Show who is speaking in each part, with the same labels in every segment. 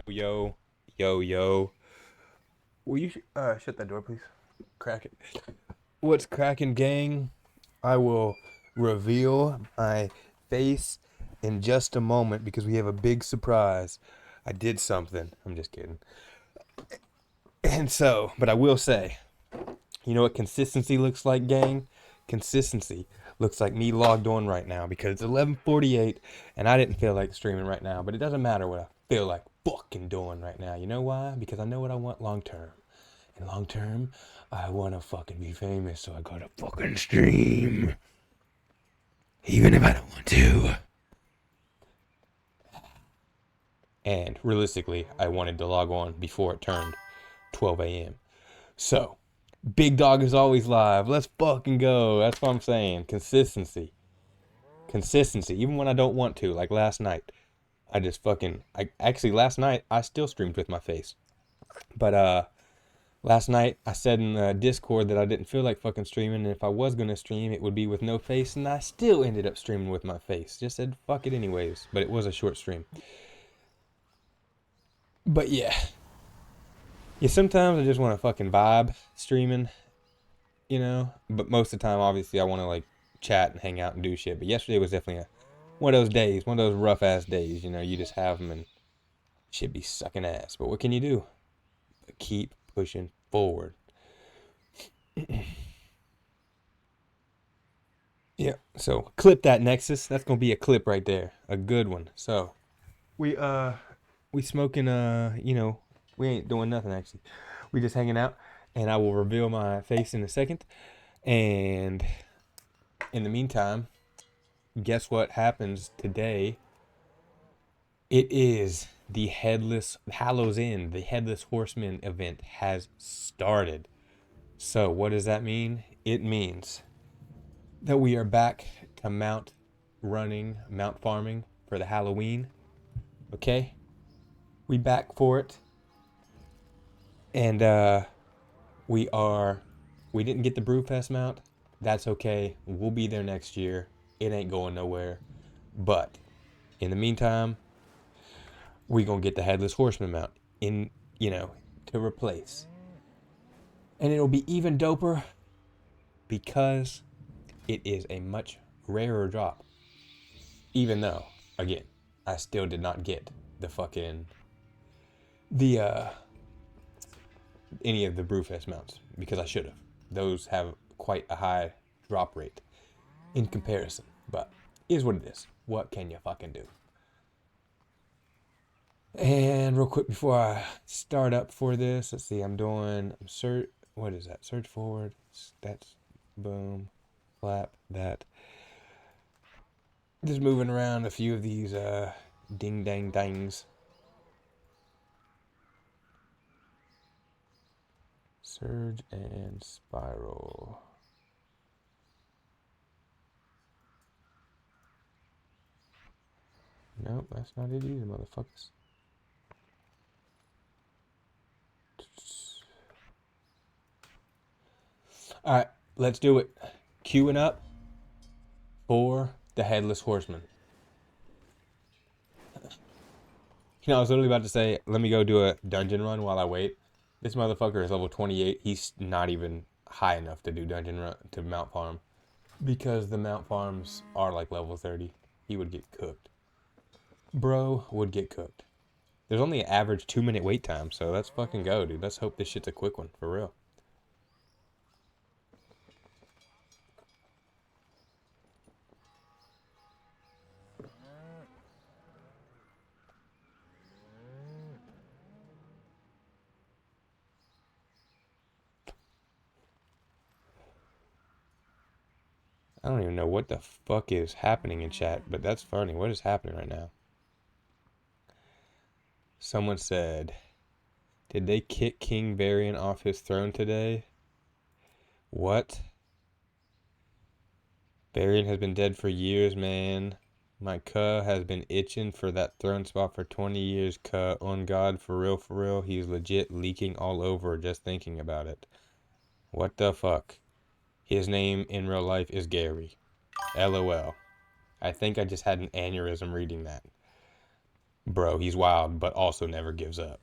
Speaker 1: Yo, yo. Will you shut that door, please? Crack it. What's cracking, gang? I will reveal my face in just a moment because we have a big surprise. I did something. I'm just kidding. But I will say, you know what consistency looks like, gang? Consistency looks like me logged on right now because it's 11:48 and I didn't feel like streaming right now, but it doesn't matter what I feel like fucking doing right now. You know why? Because I know what I want long term. And long term, I want to fucking be famous, so I gotta fucking stream. Even if I don't want to. And realistically, I wanted to log on before it turned 12 a.m. So, Big Dog is always live. Let's fucking go. That's what I'm saying. Consistency. Consistency. Even when I don't want to. Like last night. Last night, I still streamed with my face. But, last night, I said in the Discord that I didn't feel like fucking streaming, and if I was gonna stream, it would be with no face, and I still ended up streaming with my face. Just said fuck it anyways, but it was a short stream. But yeah, sometimes I just want to fucking vibe streaming, you know. But most of the time, obviously, I want to like chat and hang out and do shit. But yesterday was definitely one of those days, one of those rough ass days. You know, you just have them and shit be sucking ass. But what can you do? But keep pushing forward. Yeah. So clip that Nexus. That's gonna be a clip right there, a good one. So we smoking we ain't doing nothing actually. We just hanging out, and I will reveal my face in a second. And in the meantime, guess what happens today? It is the Hallow's End. The Headless Horseman event has started. So what does that mean? It means that we are back to mount farming for the Halloween. Okay, we back for it, and we are. We didn't get the Brewfest mount. That's okay. We'll be there next year. It ain't going nowhere. But in the meantime, we gonna get the Headless Horseman mount in, to replace, and it'll be even doper because it is a much rarer drop. Even though, again, I still did not get the fucking the any of the Brewfest mounts because I should have. Those have quite a high drop rate in comparison, but is what it is. What can you fucking do? And real quick before I start up for this, let's see. What is that? Search forward. That's boom, flap that. Just moving around a few of these ding dang dings. Surge and spiral. Nope, that's not it either, motherfuckers. Alright, let's do it. Queuing up for the Headless Horseman. I was literally about to say, let me go do a dungeon run while I wait. This motherfucker is level 28. He's not even high enough to do dungeon run to mount farm. Because the mount farms are like level 30. He would get cooked. Bro would get cooked. There's only an average 2-minute wait time, so let's fucking go, dude. Let's hope this shit's a quick one, for real. I don't even know what the fuck is happening in chat, but that's funny. What is happening right now? Someone said, did they kick King Varian off his throne today? What? Varian has been dead for years, man. My cuh has been itching for that throne spot for 20 years, cuh. On God, for real, he's legit leaking all over just thinking about it. What the fuck? His name in real life is Gary. LOL. I think I just had an aneurysm reading that. Bro, he's wild, but also never gives up.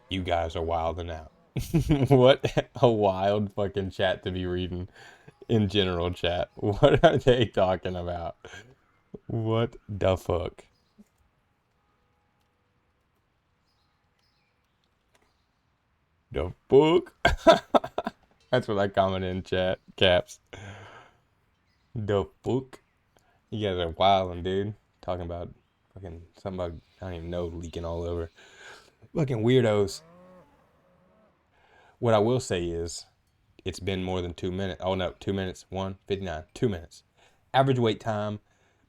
Speaker 1: You guys are wilding out. What a wild fucking chat to be reading in general chat. What are they talking about? What the fuck? The fuck? That's what I commented in chat. Caps. The fuck? You guys are wilding, dude. Talking about fucking something about, I don't even know, leaking all over. Fucking weirdos. What I will say is, it's been more than 2 minutes. Oh no, 2 minutes. 1:59. 2 minutes. Average wait time.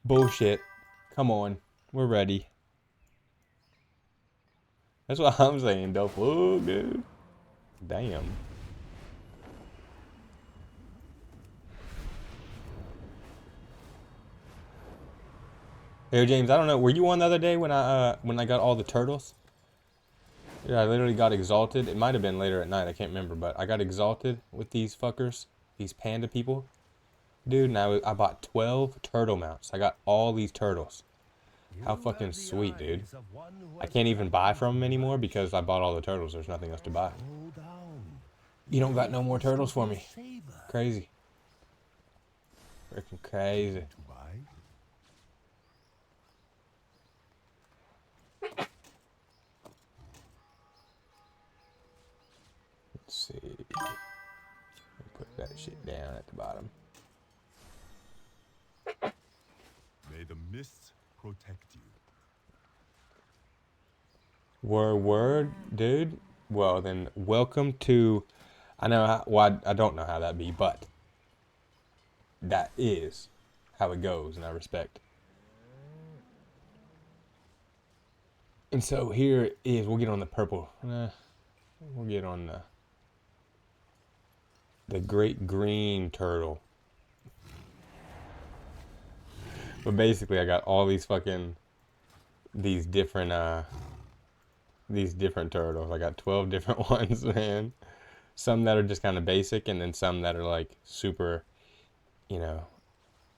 Speaker 1: Bullshit. Come on. We're ready. That's what I'm saying, though. Fuck, dude. Damn. Hey James, I don't know. Were you on the other day when I got all the turtles? Yeah, I literally got exalted. It might have been later at night. I can't remember, but I got exalted with these fuckers, these panda people. Dude, now I bought 12 turtle mounts. I got all these turtles. How fucking sweet, dude. I can't even buy from them anymore because I bought all the turtles. There's nothing else to buy. You don't got no more turtles for me. Crazy. Freaking crazy. Let's see. Put that shit down at the bottom.
Speaker 2: May the mists protect you.
Speaker 1: Word, dude. Well, then, welcome to. I know how. Well, I don't know how that be, but that is how it goes, and I respect. And so here is. We'll get on the purple. We'll get on the great green turtle. But basically, I got all these fucking these different turtles. I got 12 different ones, man. Some that are just kind of basic, and then some that are like super, you know,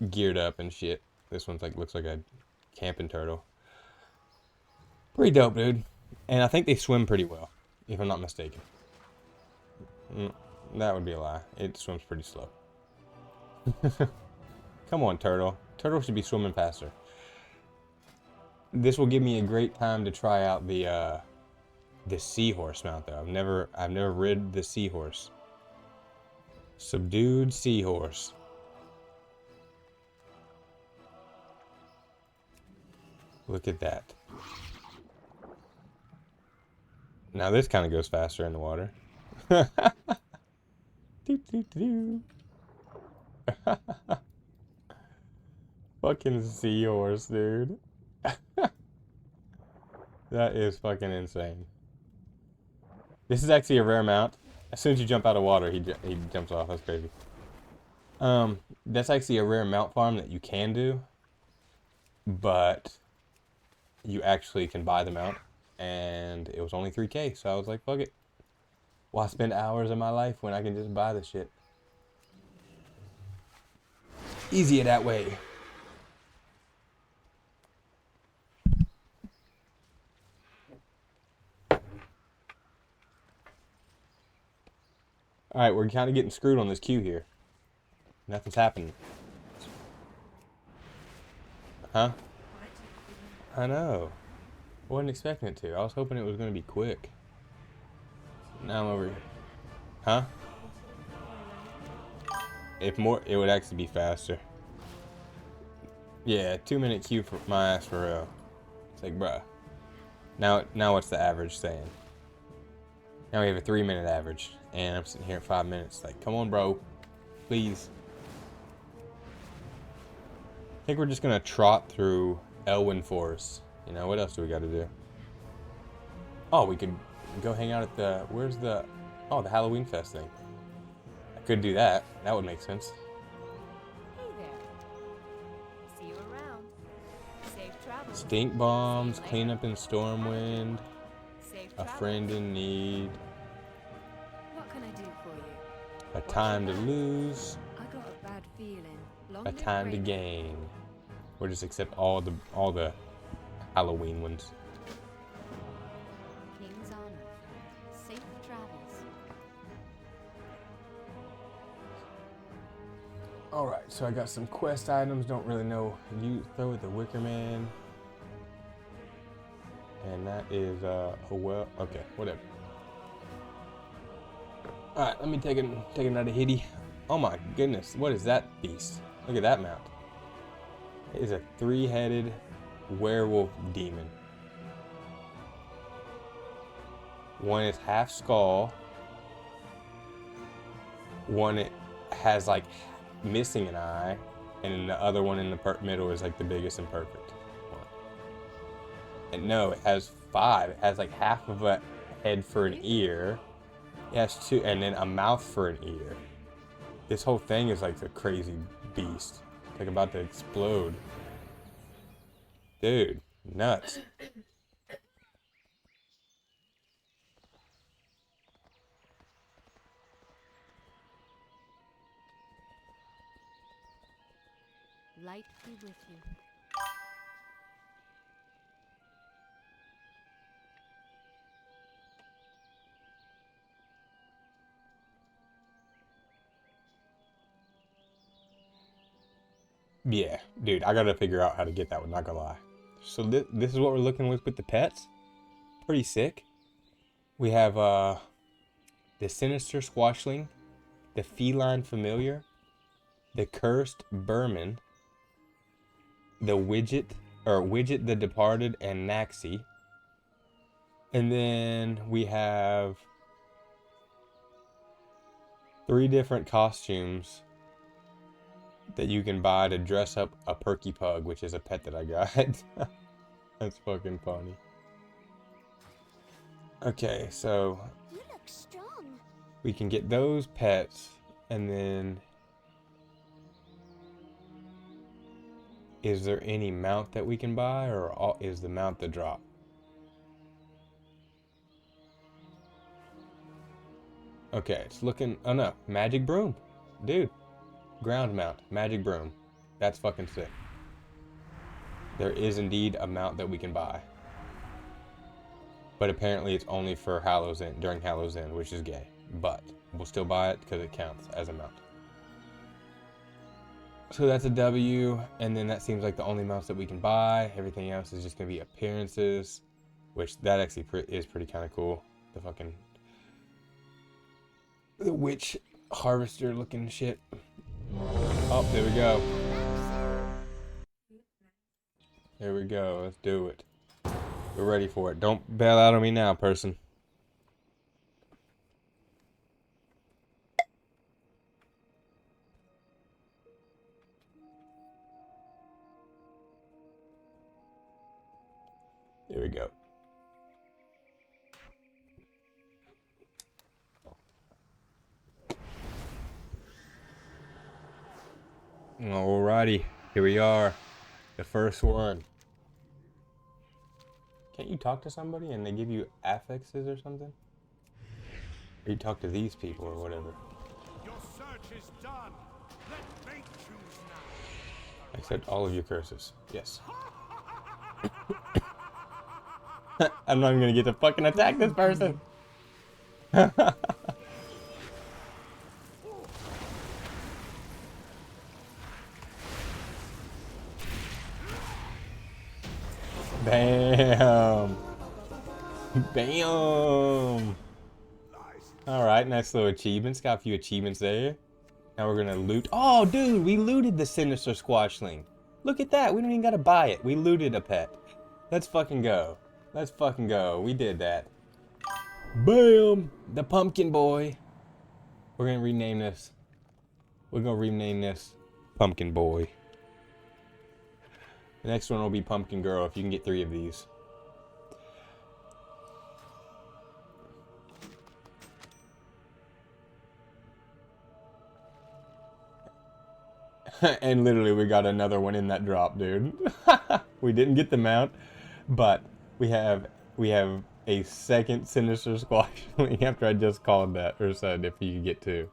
Speaker 1: geared up and shit. This one's like looks like a camping turtle. Pretty dope, dude. And I think they swim pretty well, if I'm not mistaken. That would be a lie. It swims pretty slow. Come on, turtle. Turtle should be swimming faster. This will give me a great time to try out the seahorse mount, though. I've never rid the seahorse. Subdued seahorse. Look at that. Now this kind of goes faster in the water. Fucking seahorse, dude. That is fucking insane. This is actually a rare mount. As soon as you jump out of water, he jumps off. That's crazy. That's actually a rare mount farm that you can do, but you actually can buy the mount, and it was only 3K, so I was like, fuck it. Why spend hours of my life when I can just buy the shit? Easier that way. Alright, we're kind of getting screwed on this queue here. Nothing's happening. Huh? I know. Wasn't expecting it to. I was hoping it was going to be quick. Now I'm over here. Huh? If more, it would actually be faster. Yeah, 2-minute queue for my ass for real. It's like, bruh. Now what's the average saying? Now we have a 3-minute average, and I'm sitting here at 5 minutes. Like, come on, bro. Please. I think we're just gonna trot through Elwyn Forest. You know, what else do we gotta do? Oh, we could go hang out at the, where's the, oh, the Halloween Fest thing. I could do that. That would make sense.
Speaker 3: Hey there. See you around. Safe travels.
Speaker 1: Stink bombs, cleanup in Stormwind,
Speaker 3: Safe
Speaker 1: a
Speaker 3: travels.
Speaker 1: friend in need,
Speaker 3: What can I do for you?
Speaker 1: a time to lose,
Speaker 3: I got a bad feeling. Long
Speaker 1: a
Speaker 3: live
Speaker 1: time to
Speaker 3: Raven.
Speaker 1: gain. We'll just accept all the Halloween ones. Alright, so I got some quest items. Don't really know. You throw with the Wicker Man. And that is, oh well, okay, whatever. Alright, let me take another hitty. Oh my goodness, what is that beast? Look at that mount. It is a 3-headed werewolf demon. One is half skull. One it has like missing an eye, and then the other one in the middle is like the biggest and perfect one. And no, it has 5. It has like half of a head for an ear. It has 2, and then a mouth for an ear. This whole thing is like a crazy beast. It's like about to explode. Dude, nuts.
Speaker 3: Light be with you.
Speaker 1: Yeah, dude, I gotta figure out how to get that one, not gonna lie. So this is what we're looking with the pets. Pretty sick. We have the sinister squashling, the feline familiar, the cursed Burman, the Widget the departed, and Naxi. And then we have 3 different costumes that you can buy to dress up a Perky Pug, which is a pet that I got. That's fucking funny. Okay, so
Speaker 3: You look strong.
Speaker 1: we can get those pets, and then is there any mount that we can buy, or is the mount the drop? Okay, it's looking, oh no, magic broom. Dude, ground mount, magic broom. That's fucking sick. There is indeed a mount that we can buy. But apparently it's only for Hallow's End, during Hallow's End, which is gay. But we'll still buy it because it counts as a mount. So that's a W, and then that seems like the only mounts that we can buy. Everything else is just going to be appearances, which that actually is pretty kind of cool. The witch harvester looking shit. Oh, there we go. There we go. Let's do it. We're ready for it. Don't bail out on me now, person. There we go. Alrighty, here we are. The first one. Can't you talk to somebody and they give you affixes or something? Or you talk to these people or whatever.
Speaker 2: Your search is done. Let fate choose now.
Speaker 1: Accept all of your curses. Yes. I'm not even gonna get to fucking attack this person. Bam! Bam! Alright, nice little achievements. Got a few achievements there. Now we're gonna loot. Oh, dude, we looted the Sinister Squashling. Look at that. We don't even gotta buy it. We looted a pet. Let's fucking go. Let's fucking go. We did that. Bam! The Pumpkin Boy. We're gonna rename this. We're gonna rename this Pumpkin Boy. The next one will be Pumpkin Girl if you can get 3 of these. And literally we got another one in that drop, dude. We didn't get the mount, but we have a second Sinister Squashling after I just called that, or said if you could get 2.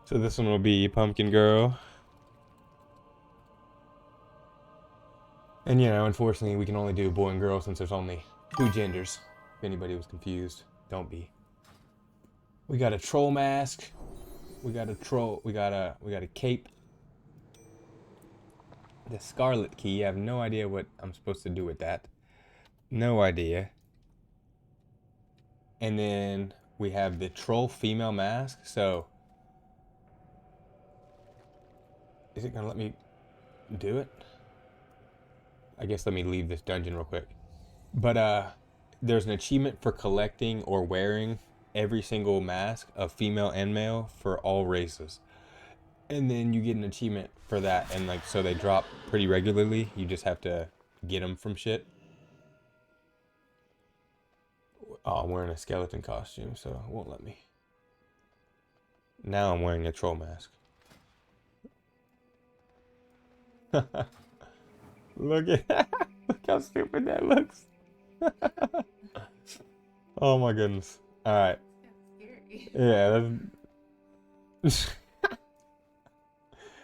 Speaker 1: So this one will be Pumpkin Girl. And you know, unfortunately we can only do boy and girl since there's only 2 genders. If anybody was confused, don't be. We got a troll mask. We got a troll, we got a cape. The Scarlet Key. I have no idea what I'm supposed to do with that. No idea. And then we have the Troll Female Mask. So, is it going to let me do it? I guess let me leave this dungeon real quick. But there's an achievement for collecting or wearing every single mask of female and male for all races. And then you get an achievement for that, and like so they drop pretty regularly. You just have to get them from shit. Oh, I'm wearing a skeleton costume, so it won't let me. Now I'm wearing a troll mask. Look at look how stupid that looks. Oh my goodness. All right. Yeah, that's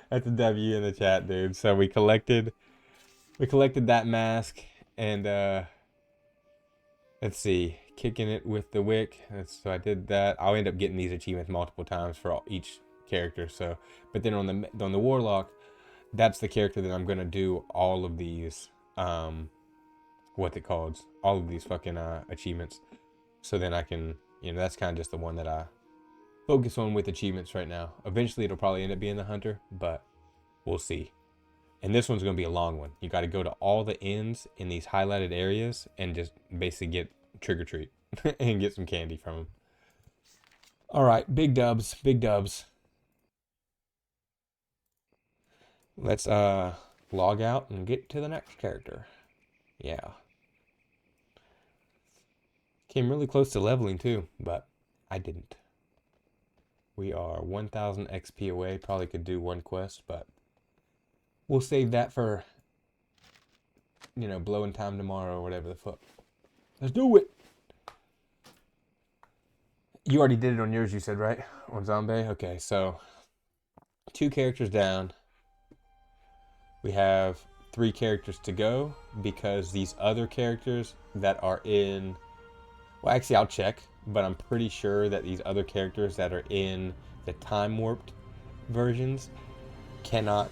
Speaker 1: that's a W in the chat, dude. So we collected that mask, and let's see, kicking it with the wick. So I did that. I'll end up getting these achievements multiple times for each character. So, but then on the warlock, that's the character that I'm gonna do all of these what it called, all of these fucking achievements. So then I can, that's kind of just the one that I focus on with achievements right now. Eventually it'll probably end up being the hunter, but we'll see. And this one's going to be a long one. You got to go to all the ends in these highlighted areas and just basically get trick or treat and get some candy from them. All right, big dubs, big dubs. Let's log out and get to the next character. Yeah. Came really close to leveling too, but I didn't. We are 1,000 XP away. Probably could do one quest, but we'll save that for, blowing time tomorrow or whatever the fuck. Let's do it. You already did it on yours, you said, right? On Zombie? Okay, so 2 characters down. We have 3 characters to go because these other characters that are in... Well, actually, I'll check, but I'm pretty sure that these other characters that are in the time warped versions cannot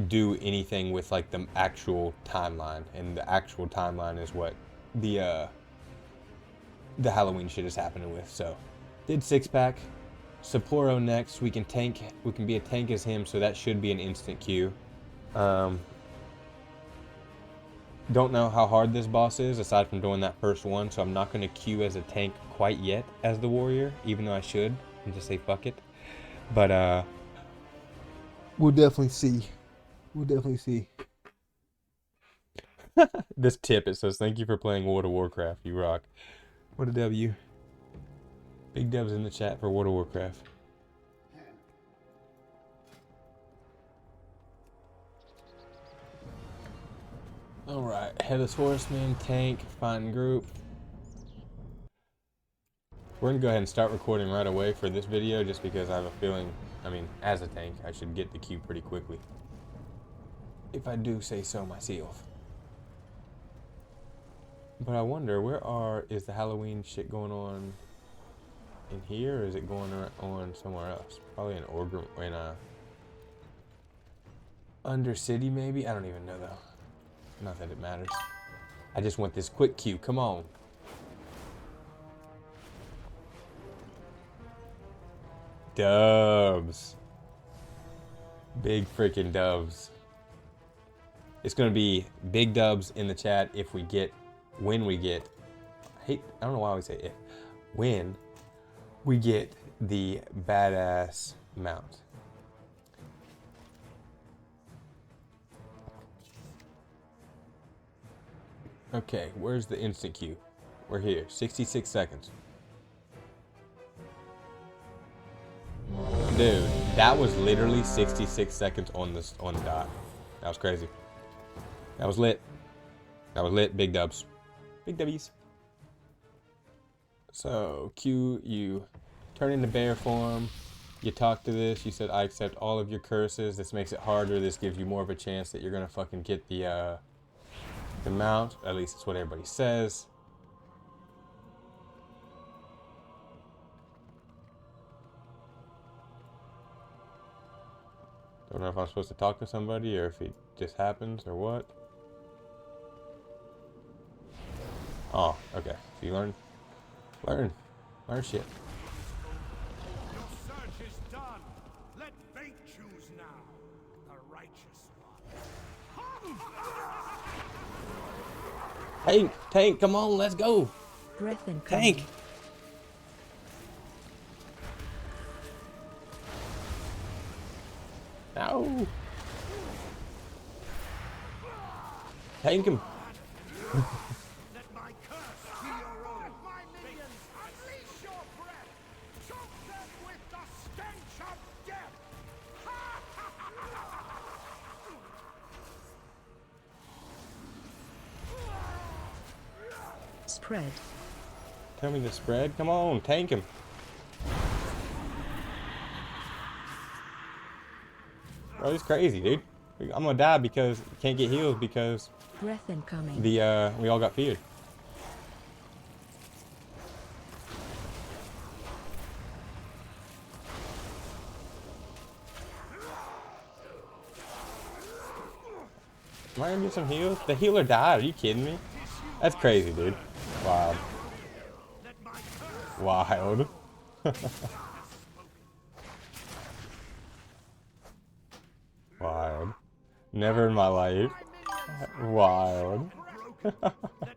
Speaker 1: do anything with like the actual timeline, and the actual timeline is what the Halloween shit is happening with. So did 6-pack. Sapporo next. We can be a tank as him, so that should be an instant queue. Don't know how hard this boss is aside from doing that first one, so I'm not going to queue as a tank quite yet as the warrior, even though I should, and just say fuck it. But we'll definitely see. We'll definitely see. This tip, it says, thank you for playing World of Warcraft. You rock. What a W. Big W's in the chat for World of Warcraft. Alright, Headless Horseman, tank, find group. We're going to go ahead and start recording right away for this video just because I have a feeling, as a tank, I should get the queue pretty quickly. If I do say so myself. But I wonder, is the Halloween shit going on in here, or is it going on somewhere else? Probably in Orgrim, in Undercity maybe? I don't even know though. Not that it matters. I just want this quick queue. Come on. Dubs. Big freaking dubs. It's going to be big dubs in the chat when we get, I don't know why I always say if, when we get the badass mount. Okay, where's the instant queue? We're here, 66 seconds. Dude, that was literally 66 seconds on the dot. That was crazy. That was lit. That was lit. Big dubs. Big W's. So, Q, you turn into bear form. You talk to this. You said, I accept all of your curses. This makes it harder. This gives you more of a chance that you're going to fucking get the mount. At least that's what everybody says. Don't know if I'm supposed to talk to somebody or if it just happens or what. Oh, okay. So you learn shit.
Speaker 2: Your search is done. Let fate choose now. The righteous one.
Speaker 1: Tank, come on, let's go.
Speaker 4: Breath incoming.
Speaker 1: Tank. No. Tank him.
Speaker 2: Let my curse be your own. My minions, unleash your breath. Choke them with the stench of death.
Speaker 4: Spread.
Speaker 1: Tell me the spread. Come on, tank him. Bro, he's crazy, dude. I'm gonna die because can't get heals because
Speaker 4: Breath incoming.
Speaker 1: we all got feared. Am I gonna get some heals? The healer died. Are you kidding me? That's crazy, dude. Wild. Wild. Wild. Never in my life. Wild.
Speaker 2: Let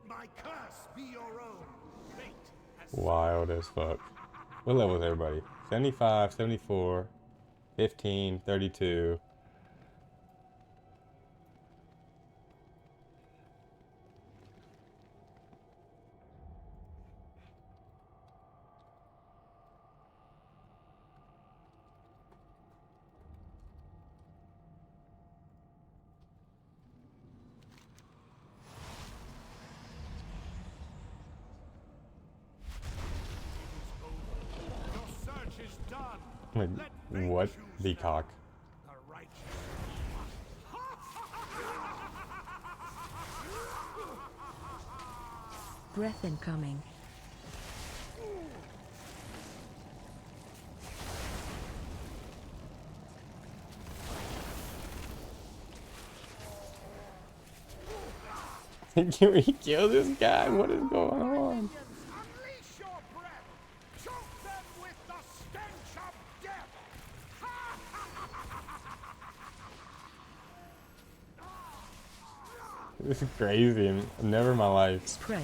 Speaker 2: my curse be your own. Fate has
Speaker 1: Wild as fuck. What level is everybody? 75, 74, 15, 32.
Speaker 2: Your search is done.
Speaker 1: Wait,
Speaker 2: Let fate
Speaker 1: what?
Speaker 2: choose
Speaker 1: The
Speaker 2: now.
Speaker 1: cock.
Speaker 2: The righteous
Speaker 4: Breath incoming.
Speaker 1: Can we kill this guy? What is going on?
Speaker 2: minions, unleash your breath. Choke them with the stench of death.
Speaker 1: This is crazy. Never in my life.
Speaker 4: Spread.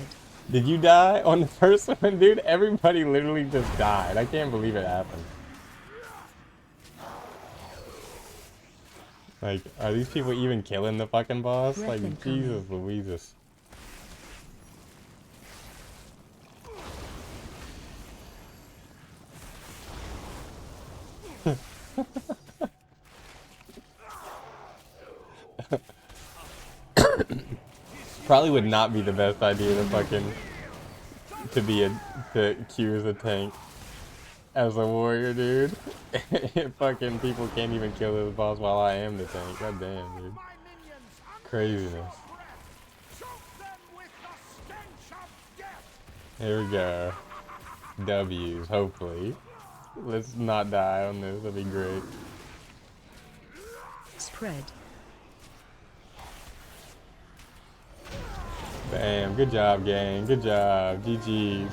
Speaker 1: Did you die on the first one, dude? Everybody literally just died. I can't believe it happened. Like, are these people even killing the fucking boss?
Speaker 4: Breath
Speaker 1: Like,
Speaker 4: incoming.
Speaker 1: Jesus Louises. Probably would not be the best idea to fucking to accuse a tank as a warrior, dude. Fucking people can't even kill this boss while I am the tank. God damn, dude.
Speaker 2: My minions, unleash
Speaker 1: Craziness.
Speaker 2: your breath. Choke them with the stench of death.
Speaker 1: Here we go. W's, hopefully. Let's not die on this. That'd be great.
Speaker 4: Spread.
Speaker 1: Bam. Good job, gang. Good job. GG's.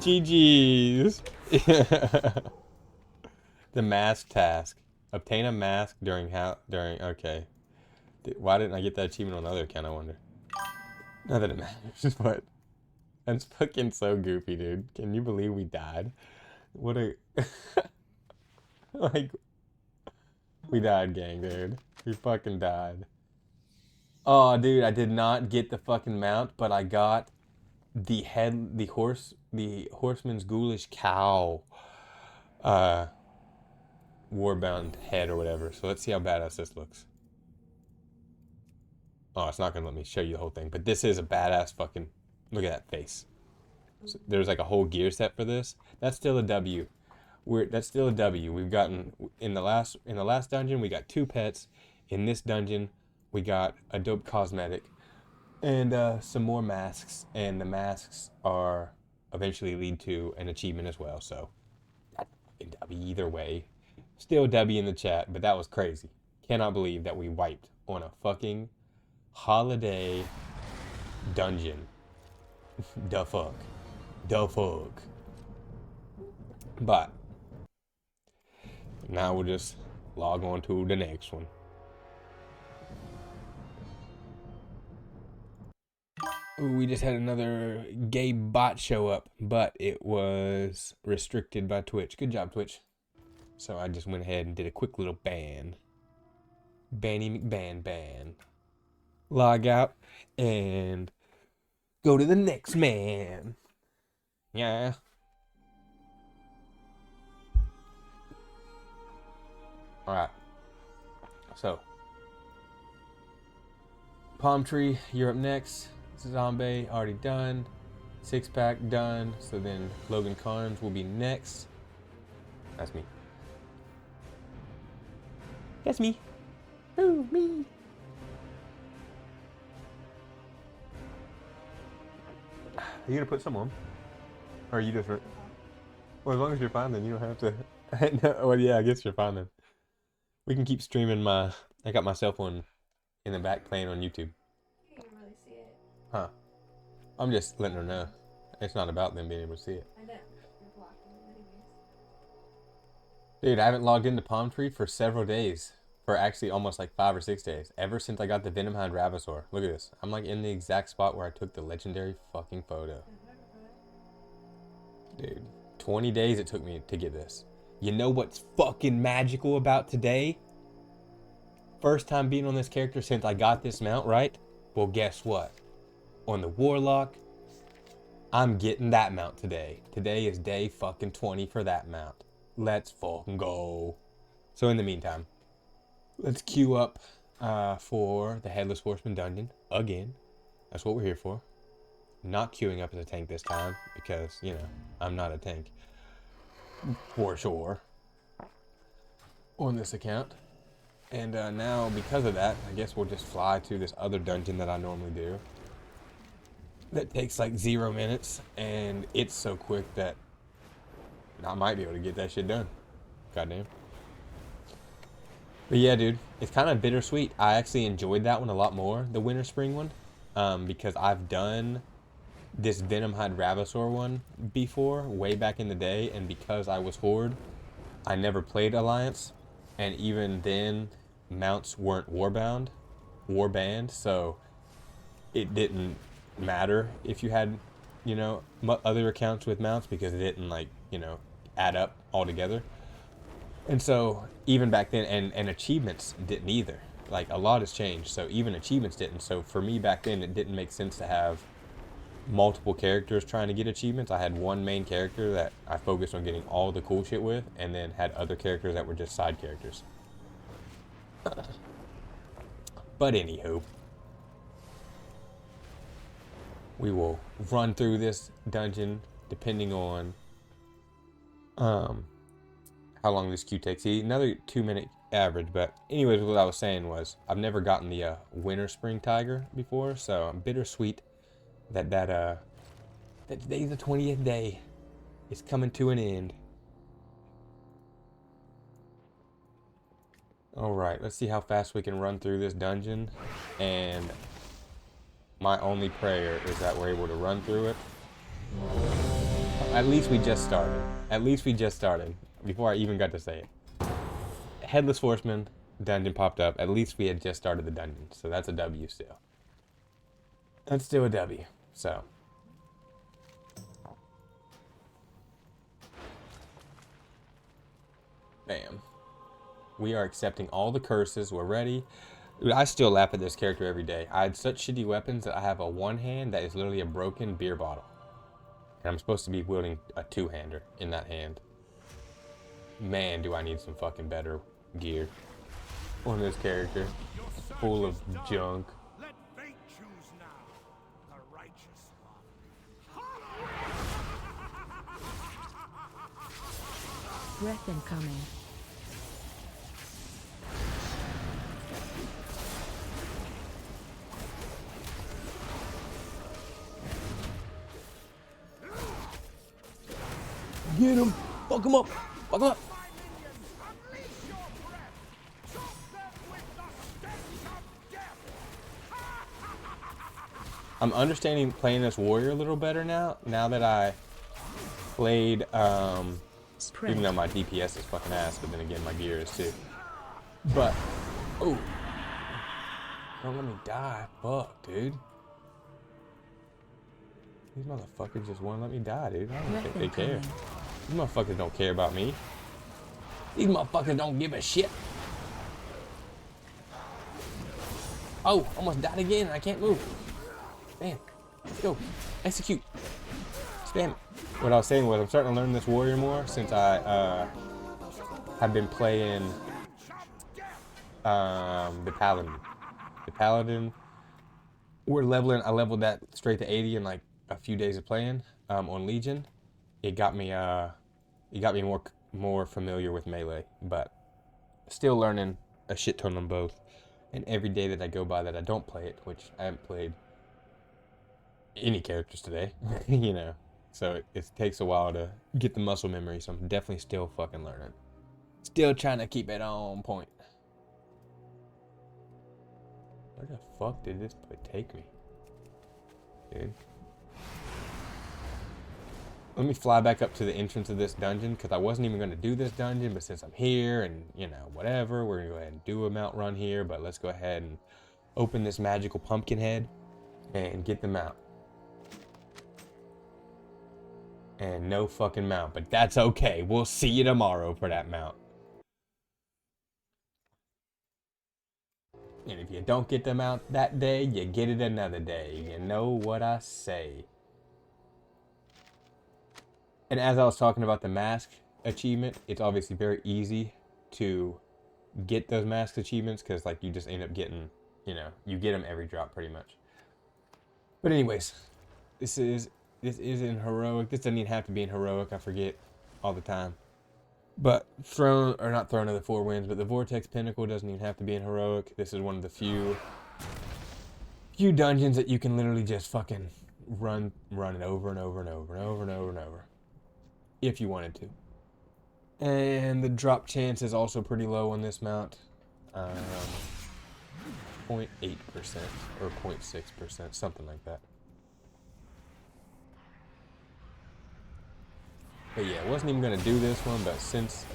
Speaker 1: GG's. The mask task. Obtain a mask during okay. Why didn't I get that achievement on the other account, I wonder? Not that it matters, but that's fucking so goofy, dude. Can you believe we died? What a like we died, gang, dude. We fucking died. Oh, dude, I did not get the fucking mount, but I got the horseman's ghoulish cow, warbound head or whatever. So let's see how badass this looks. Oh, it's not gonna let me show you the whole thing, but this is a badass fucking. Look at that face. So there's like a whole gear set for this. That's still a W. That's still a W. We've gotten in the last dungeon we got 2 pets. In this dungeon we got a dope cosmetic and some more masks, and the masks are eventually lead to an achievement as well. So that's a W either way. Still W in the chat, but that was crazy. Cannot believe that we wiped on a fucking holiday dungeon. The fuck. The fuck. But now we'll just log on to the next one. Ooh, we just had another gay bot show up, but it was restricted by Twitch. Good job, Twitch. So I just went ahead and did a quick little ban. Banny McBan ban. Log out and go to the next man. Yeah. Alright. So. Palm Tree, you're up next. Zombie, already done. Six pack, done. So then Logan Carnes will be next. That's me. That's me. Oh, me. Are you gonna put some on? Or are you just... Well, as long as you're fine, then you don't have to... No, well, yeah, I guess you're fine then. We can keep streaming my... I got my cell phone in the back playing on YouTube.
Speaker 3: You can't really see it.
Speaker 1: Huh. I'm just letting her know. It's not about them being able to see it.
Speaker 3: I know. You're blocking it anyways.
Speaker 1: Dude, I haven't logged into Palm Tree for several days. For actually almost like 5 or 6 days. Ever since I got the Venomhound Ravasaur. Look at this. I'm like in the exact spot where I took the legendary fucking photo. Dude, 20 days it took me to get this. You know what's fucking magical about today? First time being on this character since I got this mount, right? Well, guess what? On the Warlock, I'm getting that mount today. Today is day fucking 20 for that mount. Let's fucking go. So in the meantime, let's queue up for the Headless Horseman dungeon again. That's what we're here for. Not queuing up as a tank this time because, you know, I'm not a tank. For sure. On this account. And now, because of that, I guess we'll just fly to this other dungeon that I normally do. That takes like 0 minutes. And it's so quick that I might be able to get that shit done. Goddamn. But yeah, dude, it's kind of bittersweet. I actually enjoyed that one a lot more, the Winter Spring one, because I've done this Venomhound Ravasaur one before, way back in the day, and because I was Horde, I never played Alliance, and even then, mounts weren't warbanned, so it didn't matter if you had, you know, other accounts with mounts, because it didn't, like, you know, add up altogether. And so, even back then, and achievements didn't either. Like, a lot has changed, so even achievements didn't. So, for me back then, it didn't make sense to have multiple characters trying to get achievements. I had one main character that I focused on getting all the cool shit with, and then had other characters that were just side characters. But anywho, we will run through this dungeon depending on how long this queue takes. See, another 2-minute average. But anyways, what I was saying was I've never gotten the Winter Spring Tiger before, so I'm bittersweet that today's the 20th day. It's coming to an end. Alright, let's see how fast we can run through this dungeon. And my only prayer is that we're able to run through it. At least we just started. At least we just started. Before I even got to say it. Headless Horseman dungeon popped up. At least we had just started the dungeon. So that's a W still. That's still a W. So. Bam. We are accepting all the curses. We're ready. Dude, I still laugh at this character every day. I had such shitty weapons that I have a one hand that is literally a broken beer bottle. And I'm supposed to be wielding a two-hander in that hand. Man, do I need some fucking better gear on this character. Full of junk.
Speaker 2: Let fate choose now, the righteous one.
Speaker 4: Breath incoming.
Speaker 1: Get him! Fuck him up! Fuck him up!
Speaker 2: My minions, unleash your breath! Choke them with
Speaker 1: I'm understanding playing this warrior a little better now. Now that I played, even though my DPS is fucking ass, but then again my gear is too. But, oh, don't let me die. Fuck, dude. These motherfuckers just won't let me die, dude. I don't think they care. These motherfuckers don't care about me. These motherfuckers don't give a shit. Oh, almost died again. I can't move. Damn. Let's go. Execute. Spam it. What I was saying was I'm starting to learn this warrior more since I have been playing the paladin. The paladin. We're leveling. I leveled that straight to 80 in like a few days of playing on Legion. It got me more familiar with melee, but still learning a shit ton on both. And every day that I go by that I don't play it, which I haven't played any characters today, you know, so it takes a while to get the muscle memory. So I'm definitely still fucking learning. Still trying to keep it on point. Where the fuck did this take me, dude? Let me fly back up to the entrance of this dungeon, because I wasn't even going to do this dungeon, but since I'm here and, you know, whatever, we're going to go ahead and do a mount run here, but let's go ahead and open this magical pumpkin head and get the mount. And no fucking mount, but that's okay. We'll see you tomorrow for that mount. And if you don't get the mount that day, you get it another day. You know what I say. And as I was talking about the mask achievement, it's obviously very easy to get those mask achievements because, like, you just end up getting, you know, you get them every drop pretty much. But anyways, this is in heroic. This doesn't even have to be in heroic. I forget all the time. But not Throne of the Four Winds, but the Vortex Pinnacle doesn't even have to be in heroic. This is one of the few dungeons that you can literally just fucking run it over and over and over and over and over and over. If you wanted to. And the drop chance is also pretty low on this mount. 0.8% or 0.6%, something like that. But yeah, I wasn't even gonna do this one, but since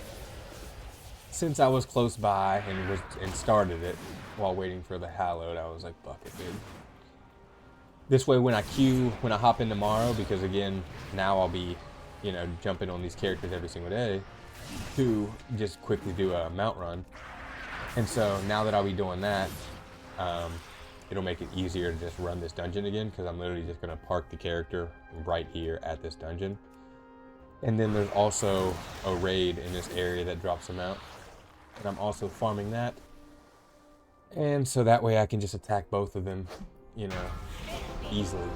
Speaker 1: I was close by and started it while waiting for the Hallowed, I was like, fuck it, dude. This way when I hop in tomorrow, because again, now I'll be, you know, jumping on these characters every single day to just quickly do a mount run. And so now that I'll be doing that, it'll make it easier to just run this dungeon again, because I'm literally just going to park the character right here at this dungeon. And then there's also a raid in this area that drops them out. And I'm also farming that. And so that way I can just attack both of them, you know, easily.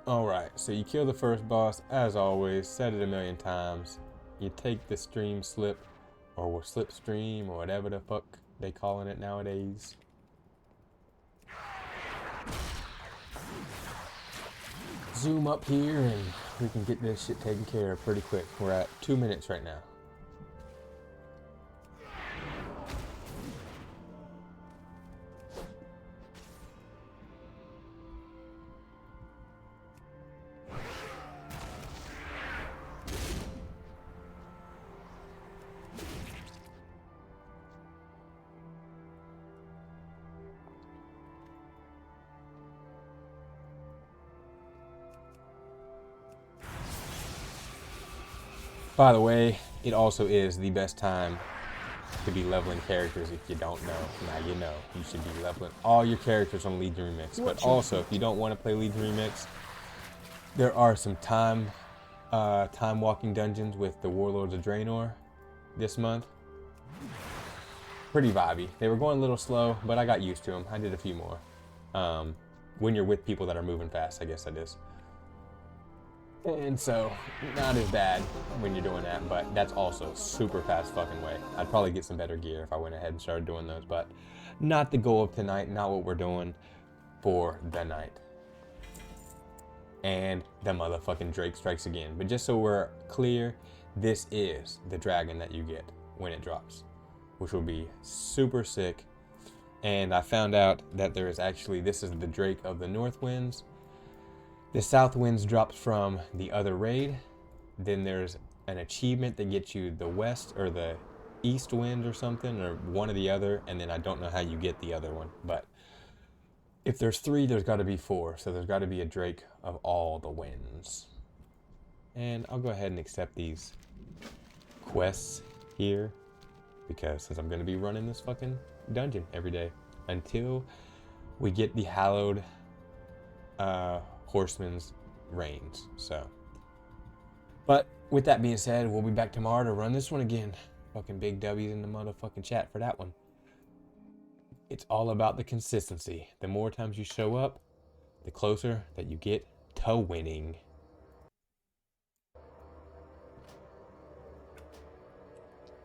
Speaker 1: Alright, so you kill the first boss, as always, said it a million times. You take the stream slip, or slipstream, or whatever the fuck they calling it nowadays. Zoom up here and we can get this shit taken care of pretty quick. We're at 2 minutes right now. By the way, it also is the best time to be leveling characters if you don't know. Now you know. You should be leveling all your characters on Legion Remix. But also, if you don't want to play Legion Remix, there are some time walking dungeons with the Warlords of Draenor this month. Pretty vibey. They were going a little slow, but I got used to them. I did a few more. When you're with people that are moving fast, I guess that is. And so, not as bad when you're doing that, but that's also super fast fucking way. I'd probably get some better gear if I went ahead and started doing those, but not the goal of tonight, not what we're doing for the night. And the motherfucking Drake strikes again. But just so we're clear, this is the dragon that you get when it drops, which will be super sick. And I found out that there is actually, this is the Drake of the North Winds. The South Winds drops from the other raid. Then there's an achievement that gets you the West or the East Wind or something, or one or the other. And then I don't know how you get the other one. But if there's 3, there's got to be 4. So there's got to be a Drake of all the winds. And I'll go ahead and accept these quests here, because since I'm going to be running this fucking dungeon every day until we get the Hallowed Horseman's reigns. So, but with that being said, we'll be back tomorrow to run this one again. Fucking big W's in the motherfucking chat for that one. It's all about the consistency. The more times you show up, the closer that you get to winning.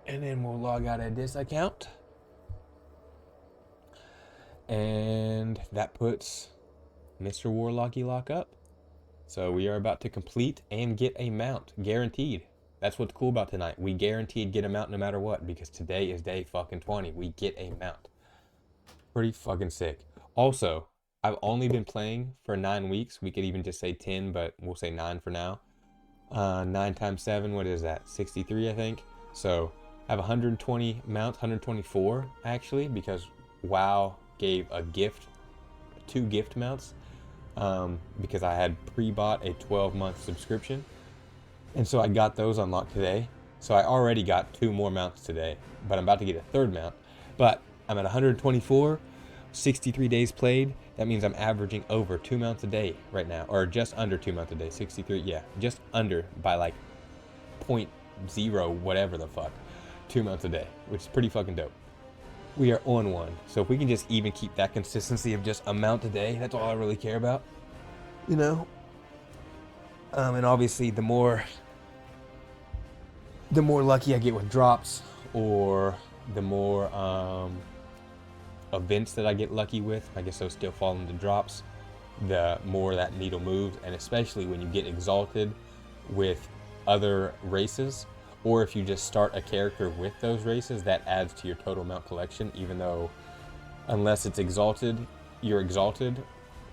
Speaker 1: And then we'll log out of this account. And that puts Mr. Warlocky Lock up. So we are about to complete and get a mount. Guaranteed. That's what's cool about tonight. We guaranteed get a mount no matter what, because today is day fucking 20. We get a mount. Pretty fucking sick. Also, I've only been playing for 9 weeks. We could even just say 10, but we'll say 9 for now. 9 times 7, what is that? 63, I think. So I have 120 mounts, 124 actually, because WoW gave a gift, 2 gift mounts, because I had pre-bought a 12-month subscription. And so I got those unlocked today. So I already got 2 more mounts today, but I'm about to get a 3rd mount. But I'm at 124, 63 days played. That means I'm averaging over 2 mounts a day right now, or just under 2 mounts a day, 63, yeah, just under by like 0.0 whatever the fuck, 2 mounts a day, which is pretty fucking dope. We are on one. So if we can just even keep that consistency of just a mount a day, that's all I really care about, you know? And obviously the more lucky I get with drops, or the more events that I get lucky with, I guess those still fall into drops, the more that needle moves. And especially when you get exalted with other races, or if you just start a character with those races, that adds to your total mount collection, even though unless it's exalted, you're exalted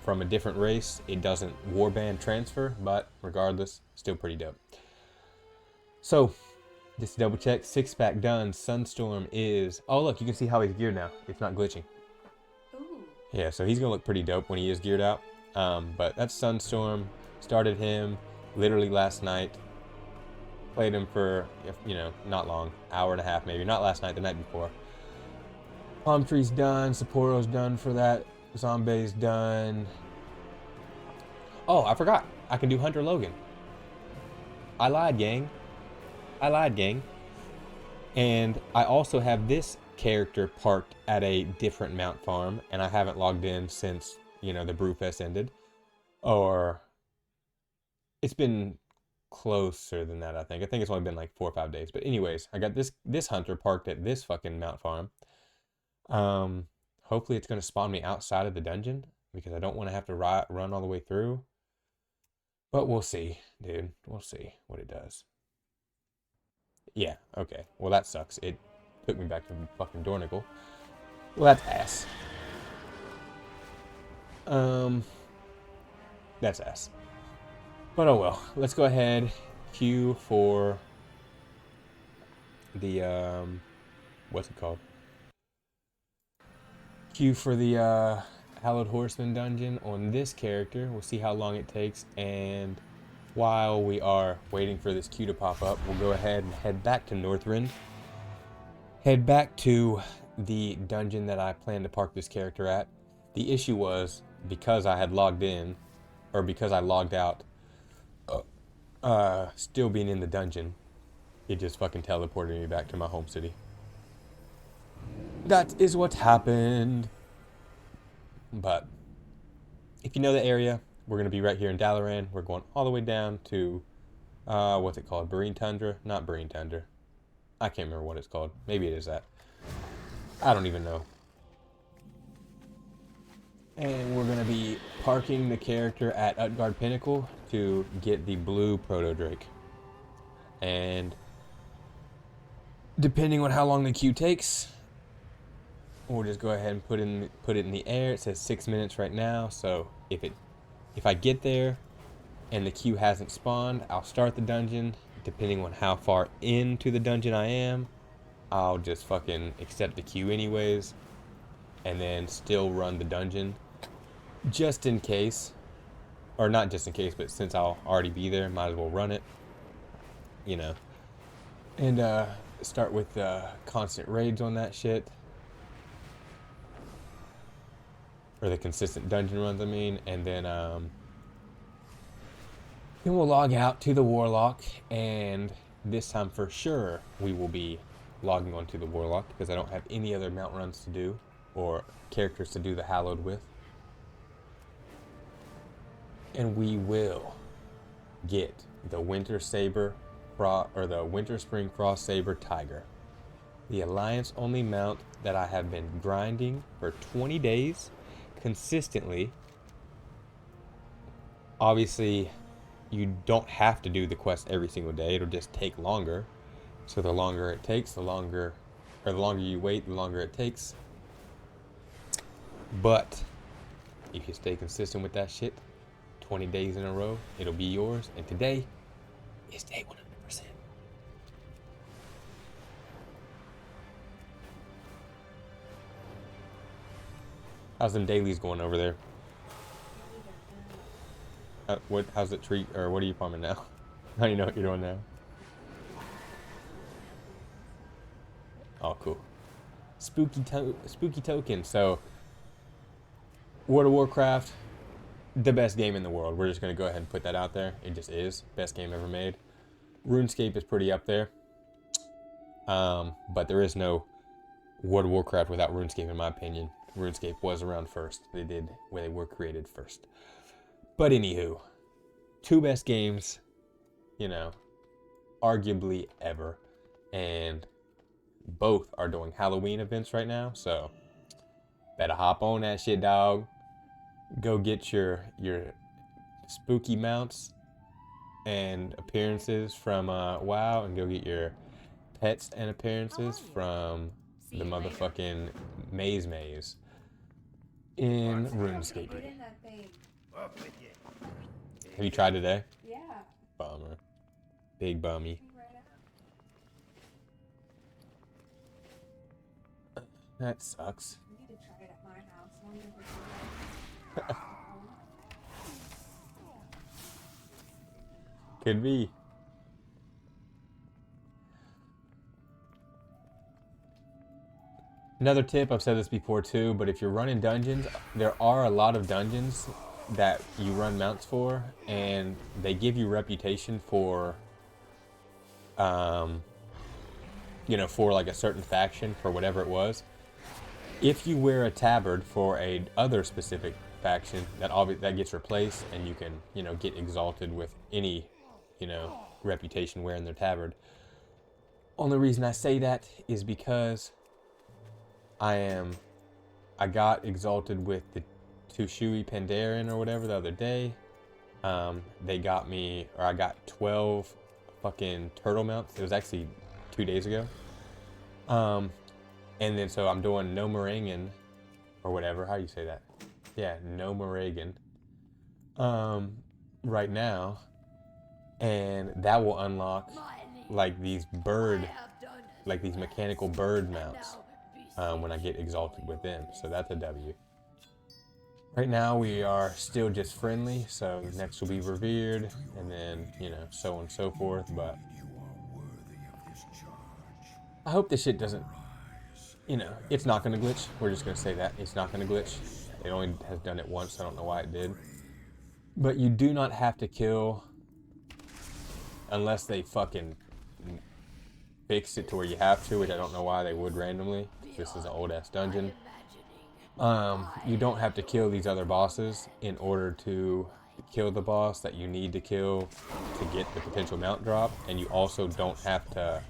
Speaker 1: from a different race, it doesn't warband transfer, but regardless, still pretty dope. So just to double check, 6-pack done. Sunstorm is, oh look, you can see how he's geared now. It's not glitching.
Speaker 3: Ooh.
Speaker 1: Yeah, so he's gonna look pretty dope when he is geared out. But that's Sunstorm. Started him literally last night. Played him for, you know, not long, hour and a half maybe. Not last night, the night before. Palm Tree's done. Sapporo's done for that. Zombie's done. Oh, I forgot. I can do Hunter Logan. I lied, gang. I lied, gang. And I also have this character parked at a different mount farm, and I haven't logged in since, you know, the Brewfest ended. Or it's been closer than that, I think. I think it's only been like 4 or 5 days. But anyways, I got this hunter parked at this fucking mount farm. Hopefully it's going to spawn me outside of the dungeon, because I don't want to have to run all the way through. But we'll see, dude. We'll see what it does. Yeah, okay. Well, that sucks. It took me back to fucking Dornigal. Well, that's ass. That's ass. But oh well. Let's go ahead. Queue for the, what's it called? Queue for the, Hallowed Horseman dungeon on this character. We'll see how long it takes, and while we are waiting for this queue to pop up, we'll go ahead and head back to Northrend. Head back to the dungeon that I plan to park this character at. The issue was, because I had logged in, or because I logged out, still being in the dungeon, it just fucking teleported me back to my home city. That is what happened. But if you know the area, we're going to be right here in Dalaran. We're going all the way down to, what's it called? Barrene Tundra? Not Barrene Tundra. I can't remember what it's called. Maybe it is that. I don't even know. And we're going to be parking the character at Utgard Pinnacle to get the blue Proto Drake. And depending on how long the queue takes, we'll just go ahead and put it in the air. It says 6 minutes right now, so if I get there and the queue hasn't spawned, I'll start the dungeon. Depending on how far into the dungeon I am, I'll just fucking accept the queue anyways, and then still run the dungeon, just in case. Or not just in case, but since I'll already be there, might as well run it, you know. And start with constant raids on that shit. Or the consistent dungeon runs, I mean. And then we'll log out to the Warlock, and this time for sure we will be logging onto the Warlock, because I don't have any other mount runs to do, or characters to do the Hallowed with. And we will get the Winter Saber, or the Winter Spring Frost Saber Tiger. The Alliance only mount that I have been grinding for 20 days consistently. Obviously, you don't have to do the quest every single day. It'll just take longer. So the longer it takes, the longer you wait, the longer it takes. But if you stay consistent with that shit, 20 days in a row, it'll be yours. And today is day 100%. How's them dailies going over there? How's it treat, or what are you farming now? How do you know what you're doing now? Oh, cool. Spooky token. So, World of Warcraft, the best game in the world. We're just going to go ahead and put that out there. It just is. Best game ever made. RuneScape is pretty up there. But there is no World of Warcraft without RuneScape, in my opinion. RuneScape was around first. They were created first. But anywho, two best games, you know, arguably ever. And both are doing Halloween events right now. So, better hop on that shit, dog. Go get your spooky mounts and appearances from WoW, and go get your pets and appearances from the motherfucking Maze in RuneScape.
Speaker 2: Up with you.
Speaker 1: Have you tried today?
Speaker 3: Yeah.
Speaker 1: Bummer. Big bummy. That sucks.
Speaker 3: You need to try it at my house. Wonder if it's
Speaker 1: Could be. Another tip, I've said this before too, but if you're running dungeons, there are a lot of dungeons that you run mounts for, and they give you reputation for, you know, for like a certain faction, for whatever it was. If you wear a tabard for a other specific faction, that gets replaced, and you can, you know, get exalted with any, you know, reputation wearing their tabard. Only reason I say that is because I got exalted with the Tushui Pandaren or whatever the other day. They got me, or I got 12 fucking turtle mounts. It was actually 2 days ago. And then so I'm doing No Morangan, or whatever, how do you say that? Yeah, No Morangan, right now. And that will unlock like these mechanical bird mounts when I get exalted with them. So that's a W. Right now we are still just friendly, so next will be revered, and then, you know, so on and so forth. But I hope this shit doesn't, you know, it's not going to glitch. We're just going to say that. It's not going to glitch. It only has done it once. I don't know why it did. But you do not have to kill unless they fucking fix it to where you have to, which I don't know why they would randomly. This is an old-ass dungeon. You don't have to kill these other bosses in order to kill the boss that you need to kill to get the potential mount drop, and you also don't have to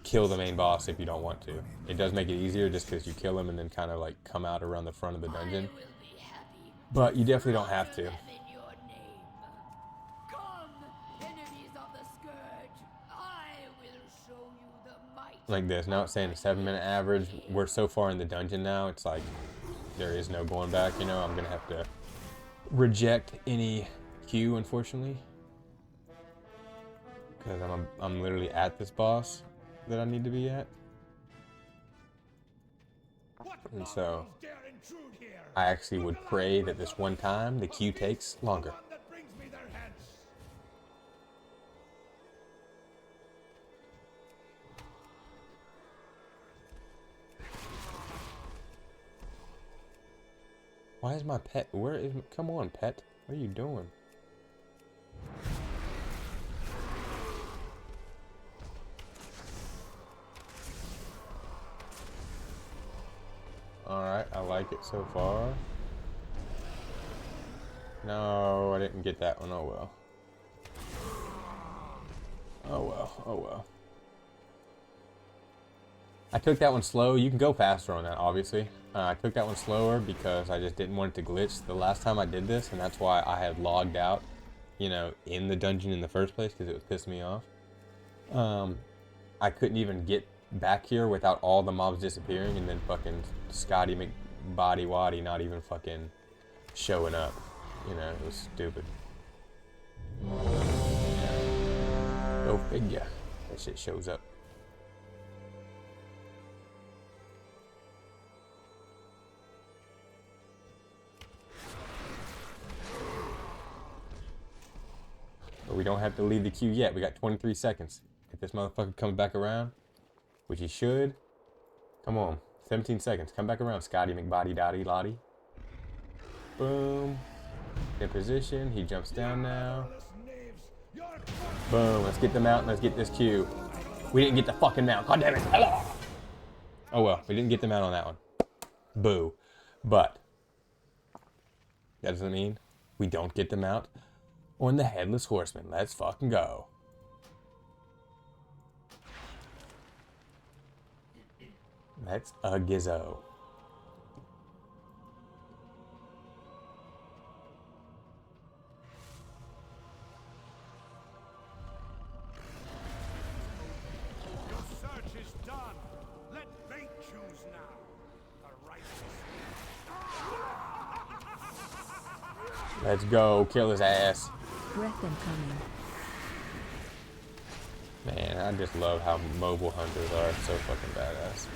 Speaker 1: kill the main boss if you don't want to. It does make it easier just because you kill him and then kind of like come out around the front of the dungeon. But you definitely don't have to.
Speaker 5: Come, enemies of the Scourge, I will show you the might
Speaker 1: like this. Now it's saying a 7-minute average. We're so far in the dungeon now, it's like there is no going back, you know. I'm gonna have to reject any queue, unfortunately, because I'm literally at this boss that I need to be at. And so I actually would pray that this one time the queue takes longer. Why is my pet? Where is? Come on, pet. What are you doing? Alright, I like it so far. No, I didn't get that one. Oh well. Oh well. Oh well. I took that one slow. You can go faster on that, obviously. I took that one slower because I just didn't want it to glitch the last time I did this, and that's why I had logged out, you know, in the dungeon in the first place, because it was pissing me off. I couldn't even get back here without all the mobs disappearing, and then fucking Scotty McBody Waddy not even fucking showing up. You know, it was stupid. Yeah. Go figure. That shit shows up. But we don't have to leave the queue yet. We got 23 seconds. If this motherfucker comes back around, which he should. Come on. 17 seconds. Come back around, Scotty McBody Dotty Lottie. Boom. In position. He jumps down now. Boom. Let's get them out and let's get this queue. We didn't get the fucking mount. God damn it. Oh well. We didn't get them out on that one. Boo. But that doesn't mean we don't get them out on the Headless Horseman. Let's fucking go. That's a gizzo.
Speaker 2: Your search is done. Let fate choose now. The righteous.
Speaker 1: Let's go. Kill his ass.
Speaker 4: Breath incoming.
Speaker 1: Man, I just love how mobile hunters are. So fucking badass.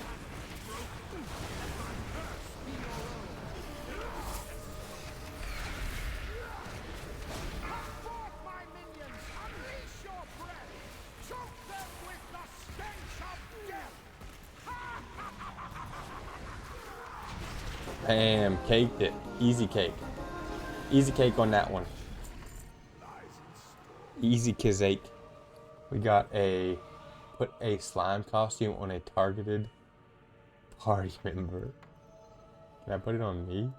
Speaker 2: Forth, my minions! Unleash your breath! Choke them with the stench of death!
Speaker 1: Bam. Caked it. Easy cake. Easy cake on that one. Easy kizake. We got a put a slime costume on a targeted party member. Can I put it on me?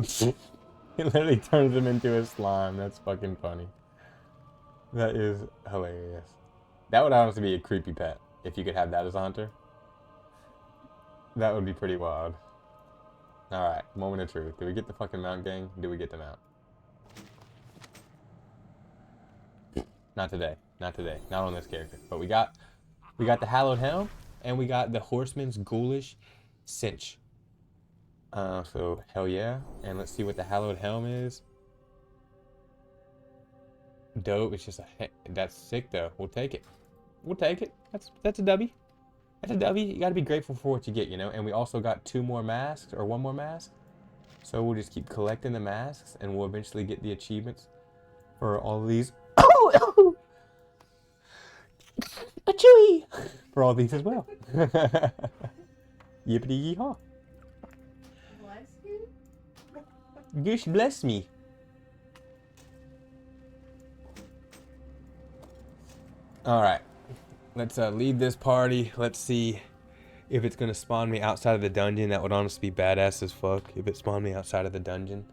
Speaker 1: It literally turns him into a slime. That's fucking funny. That is hilarious. That would honestly be a creepy pet if you could have that as a hunter. That would be pretty wild. Alright, moment of truth. Do we get the fucking mount, gang? Do we get the mount? Not today. Not today. Not on this character. But we got the Hallowed Helm, and we got the Horseman's Ghoulish Cinch. So hell yeah. And let's see what the Hallowed Helm is. Dope. It's just that's sick though. We'll take it. We'll take it. That's a W. That's a W. You gotta be grateful for what you get, you know? And we also got 2 more masks, or 1 more mask. So we'll just keep collecting the masks, and we'll eventually get the achievements for all of these. Oh! A chewy! For all these as well. Yippity yeehaw.
Speaker 3: Bless you?
Speaker 1: Gosh bless me. Alright. Let's lead this party. Let's see if it's gonna spawn me outside of the dungeon. That would honestly be badass as fuck if it spawned me outside of the dungeon.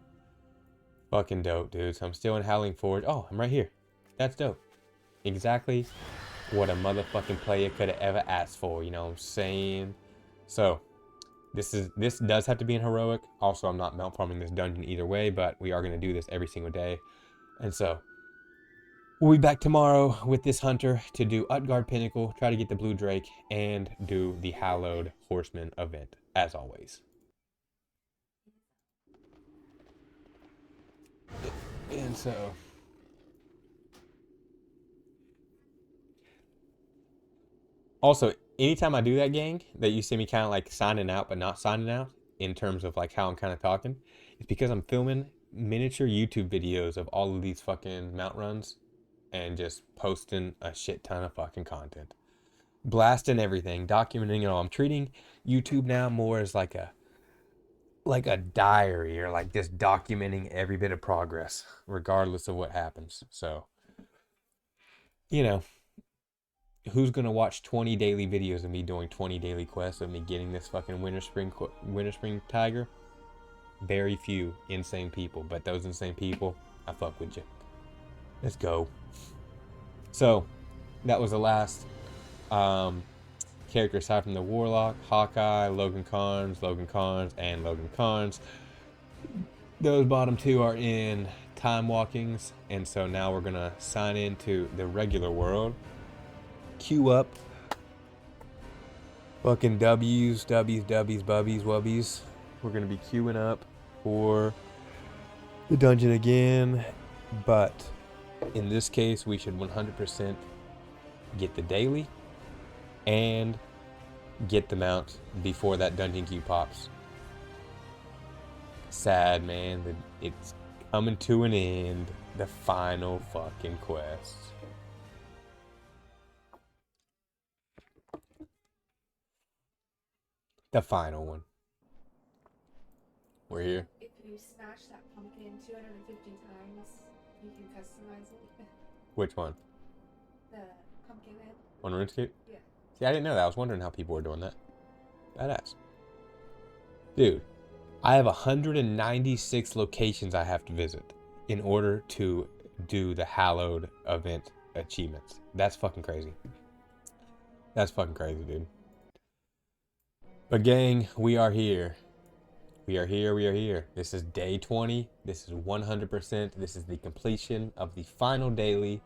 Speaker 1: Fucking dope, dude. So I'm still in Howling Forge. Oh, I'm right here. That's dope. Exactly what a motherfucking player could have ever asked for, you know what I'm saying? So, This does have to be in heroic. Also, I'm not mount farming this dungeon either way, but we are going to do this every single day. And so, we'll be back tomorrow with this hunter to do Utgard Pinnacle, try to get the Blue Drake, and do the Hallowed Horseman event, as always. And so... Also, anytime I do that, gang, that you see me kind of like signing out but not signing out, in terms of like how I'm kind of talking, it's because I'm filming miniature YouTube videos of all of these fucking mount runs and just posting a shit ton of fucking content. Blasting everything, documenting it all. I'm treating YouTube now more as like a diary, or like just documenting every bit of progress, regardless of what happens. So, you know, who's gonna watch 20 daily videos of me doing 20 daily quests of me getting this fucking winter spring tiger? Very few insane people, but those insane people, I fuck with you. Let's go. So that was the last character aside from the Warlock, Hawkeye, Logan Carnes, and Logan Carnes. Those bottom two are in time walkings, and so now we're gonna sign into the regular world. Queue up. Fucking W's, bubbies, wubbies. We're gonna be queuing up for the dungeon again, but in this case, we should 100% get the daily and get the mount before that dungeon queue pops. Sad, man, that it's coming to an end. The final fucking quest. The final one. We're here.
Speaker 3: If you smash that pumpkin 250 times, you can customize it.
Speaker 1: Which one?
Speaker 3: The pumpkin head.
Speaker 1: On RuneScape?
Speaker 3: Yeah.
Speaker 1: See, I didn't know that. I was wondering how people were doing that. Badass. Dude, I have 196 locations I have to visit in order to do the Hallowed event achievements. That's fucking crazy. That's fucking crazy, dude. But gang, we are here. We are here. This is day 20. This is 100%. This is the completion of the final daily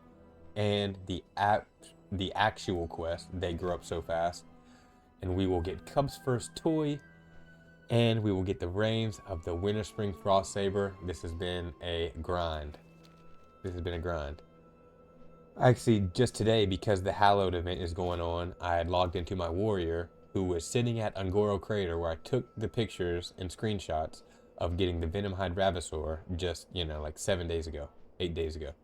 Speaker 1: and the actual quest. They grew up so fast. And we will get Cub's first toy. And we will get the reins of the Winter Spring Frost Saber. This has been a grind. Actually, just today, because the Hallowed event is going on, I had logged into my warrior, who was sitting at Ungoro Crater, where I took the pictures and screenshots of getting the Venomhide Ravasaur just, like 8 days ago.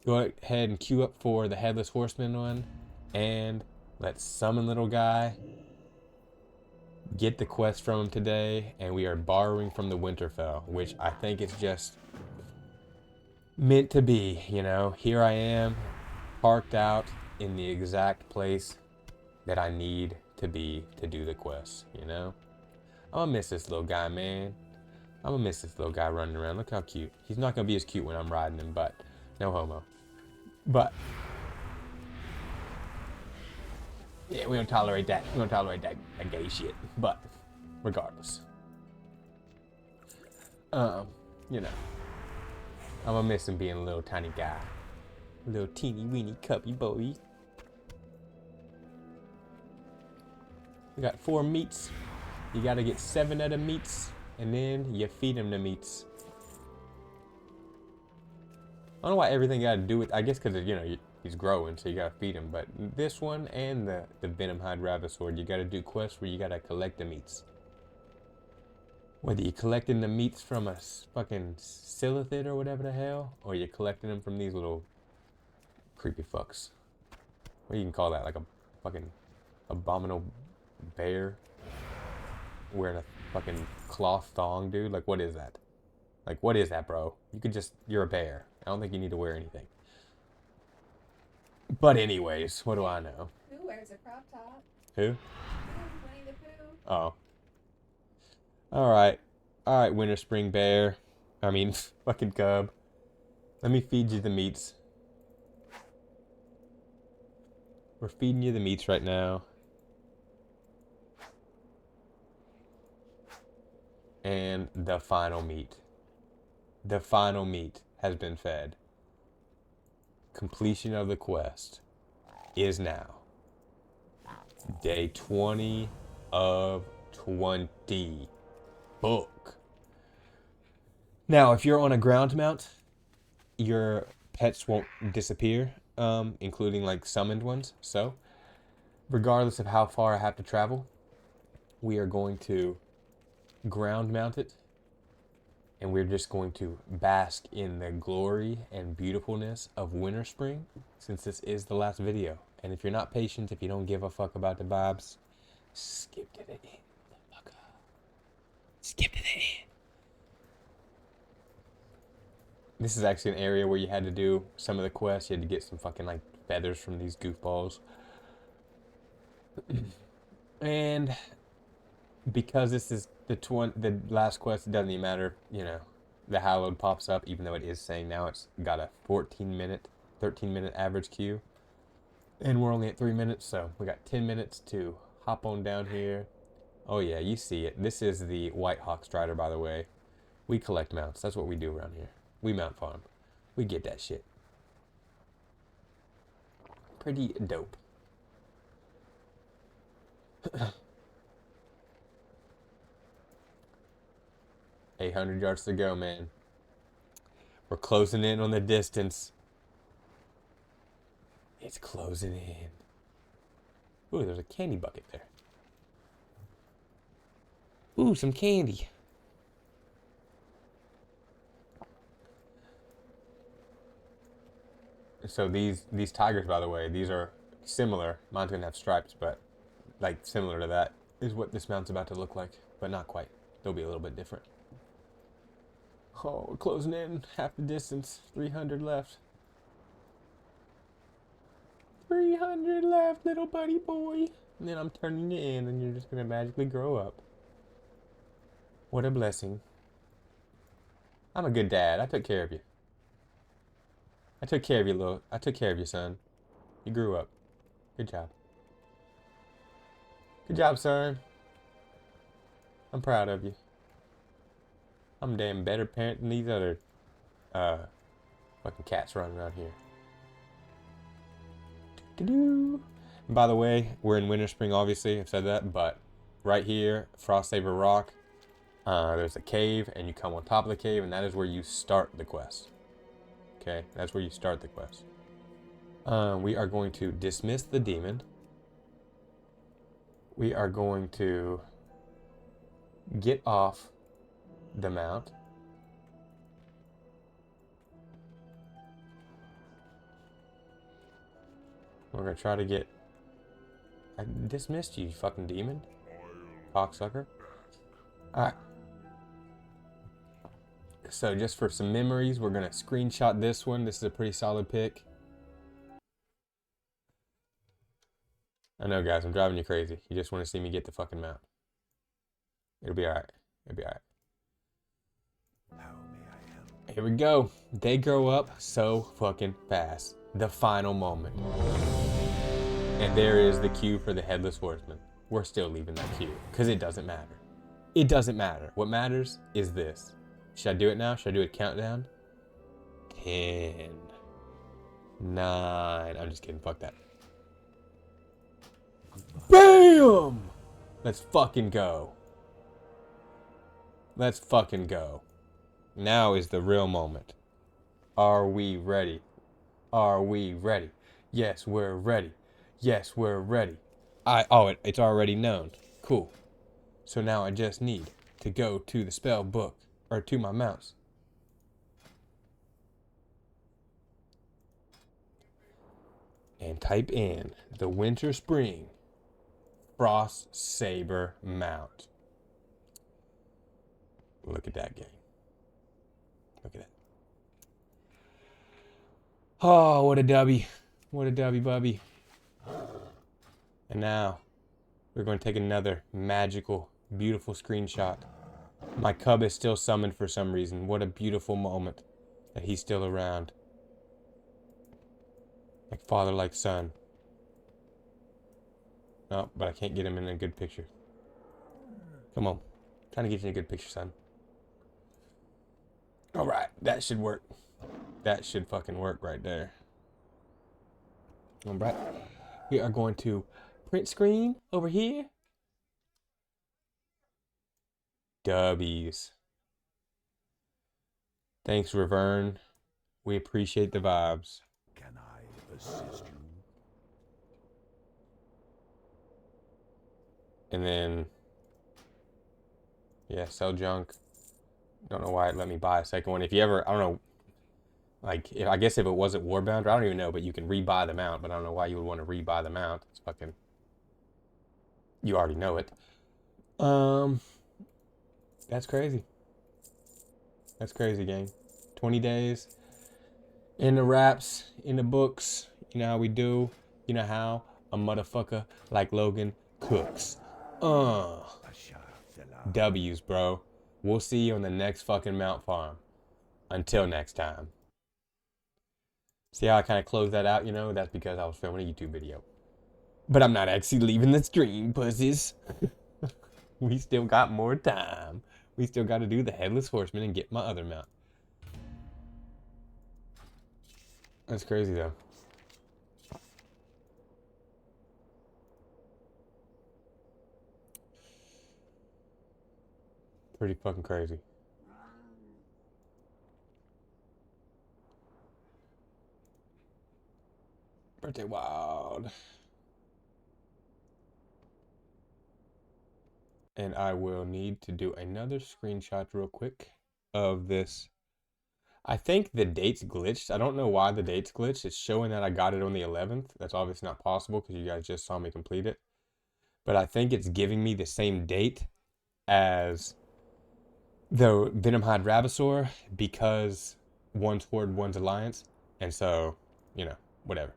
Speaker 1: Go ahead and queue up for the Headless Horseman one, and let's summon little guy, get the quest from him today, and we are borrowing from the Winterfell, which I think is just meant to be, Here I am, parked out in the exact place that I need to be to do the quest, I'm gonna miss this little guy, man. I'm gonna miss this little guy running around. Look how cute. He's not gonna be as cute when I'm riding him, but no homo. But yeah, we don't tolerate that. We don't tolerate that gay shit. But regardless, I'm gonna miss him being a little tiny guy, a little teeny weeny cuppy boy. We got 4 meats. You gotta get 7 of the meats, and then you feed him the meats. I don't know why everything gotta do with. I guess because he's growing, so you gotta feed him. But this one and the Venomhide Ravasaur, you gotta do quests where you gotta collect the meats. Whether you're collecting the meats from a fucking Silithid or whatever the hell, or you're collecting them from these little creepy fucks. What do you can call that? Like a fucking abominable bear wearing a fucking cloth thong, dude? Like, what is that? Like, what is that, bro? You're a bear. I don't think you need to wear anything. But anyways, what do I know?
Speaker 3: Who wears a crop top?
Speaker 1: Who?
Speaker 3: Winnie the Pooh.
Speaker 1: Oh. Alright, Winter Spring Bear. I mean, fucking cub. Let me feed you the meats. We're feeding you the meats right now. And the final meat. The final meat has been fed. Completion of the quest is now. Day 20 of 20. Book. Now, if you're on a ground mount, your pets won't disappear, including like summoned ones. So, regardless of how far I have to travel, we are going to ground mount it, and we're just going to bask in the glory and beautifulness of winter spring, since this is the last video. And if you're not patient, if you don't give a fuck about the vibes, skip to the end. Skip to the end. This is actually an area where you had to do some of the quests. You had to get some fucking like feathers from these goofballs. And because this is the last quest, it doesn't even matter, you know, the Hallowed pops up, even though it is saying now it's got a 13 minute average queue. And we're only at 3 minutes, so we got 10 minutes to hop on down here. Oh yeah, you see it. This is the White Hawk Strider, by the way. We collect mounts. That's what we do around here. We mount farm. We get that shit. Pretty dope. 800 yards to go, man. We're closing in on the distance. It's closing in. Ooh, there's a candy bucket there. Ooh, some candy. So these tigers, by the way, these are similar. Mine's gonna have stripes, but like similar to that is what this mount's about to look like, but not quite. They'll be a little bit different. Oh, we're closing in half the distance. 300 left. 300 left, little buddy boy. And then I'm turning you in, and you're just gonna magically grow up. What a blessing. I'm a good dad. I took care of you. I took care of you, son. You grew up. Good job. Good job, son. I'm proud of you. I'm a damn better parent than these other fucking cats running around here. And by the way, we're in winter spring, obviously. I've said that, but right here, Frost Saber Rock, there's a cave, and you come on top of the cave, and that is where you start the quest. Okay, that's where you start the quest. We are going to dismiss the demon. We are going to get off the mount. We're gonna try to get... I dismissed you, you fucking demon. Cocksucker. Alright. So just for some memories, we're gonna screenshot this one. This is a pretty solid pick. I know, guys, I'm driving you crazy. You just want to see me get the fucking mount. It'll be alright. It'll be alright. Here we go. They grow up so fucking fast. The final moment. And there is the cue for the Headless Horseman. We're still leaving that cue, because it doesn't matter. It doesn't matter. What matters is this. Should I do it now? Should I do a countdown? 10. 9. I'm just kidding. Fuck that. BAM! Let's fucking go. Let's fucking go. Now is the real moment. Are we ready? Are we ready? Yes, we're ready. Yes, we're ready. It's already known. Cool. So now I just need to go to the spell book, or to my mouse. And type in the Winter Spring Frost Saber mount. Look at that game. Look at that. Oh, what a dubby. What a dubby bubby. And now we're going to take another magical, beautiful screenshot. My cub is still summoned for some reason. What a beautiful moment that he's still around. Like father, like son. Oh, but I can't get him in a good picture. Come on. Trying to get you in a good picture, son. Alright, that should work. That should fucking work right there. Alright. We are going to print screen over here. W's. Thanks, Revern. We appreciate the vibes.
Speaker 2: Can I assist you?
Speaker 1: And then, yeah, sell junk. Don't know why it let me buy a second one. If you ever, I don't know, like, I guess if it wasn't Warbound, I don't even know, but you can rebuy the mount, but I don't know why you would want to rebuy the mount. It's fucking, you already know it. That's crazy. That's crazy, gang. 20 days in the wraps, in the books. You know how we do. You know how a motherfucker like Logan cooks. W's, bro. We'll see you on the next fucking mount farm. Until next time. See how I kind of closed that out, you know? That's because I was filming a YouTube video. But I'm not actually leaving the stream, pussies. We still got more time. We still got to do the Headless Horseman and get my other mount. That's crazy, though. Pretty fucking crazy. Birthday Wild. And I will need to do another screenshot real quick of this. I think the date's glitched. I don't know why the date's glitched. It's showing that I got it on the 11th. That's obviously not possible because you guys just saw me complete it. But I think it's giving me the same date as the Venomhide Rabasaur because one's Horde, one's Alliance. And so, you know, whatever.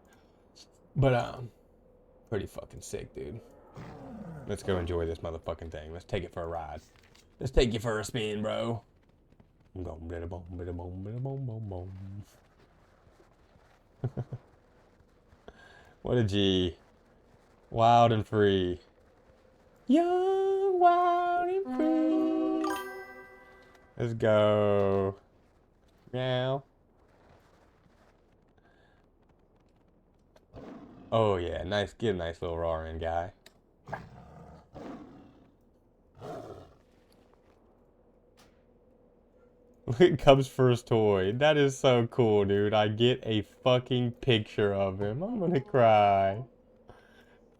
Speaker 1: But, pretty fucking sick, dude. Let's go enjoy this motherfucking thing. Let's take it for a ride. Let's take you for a spin, bro. What a G. Wild and free. Young, wild, and free. Let's go. Meow. Oh yeah, nice. Get a nice little roar in, guy. Look at Cub's first toy. That is so cool, dude. I get a fucking picture of him. I'm gonna cry.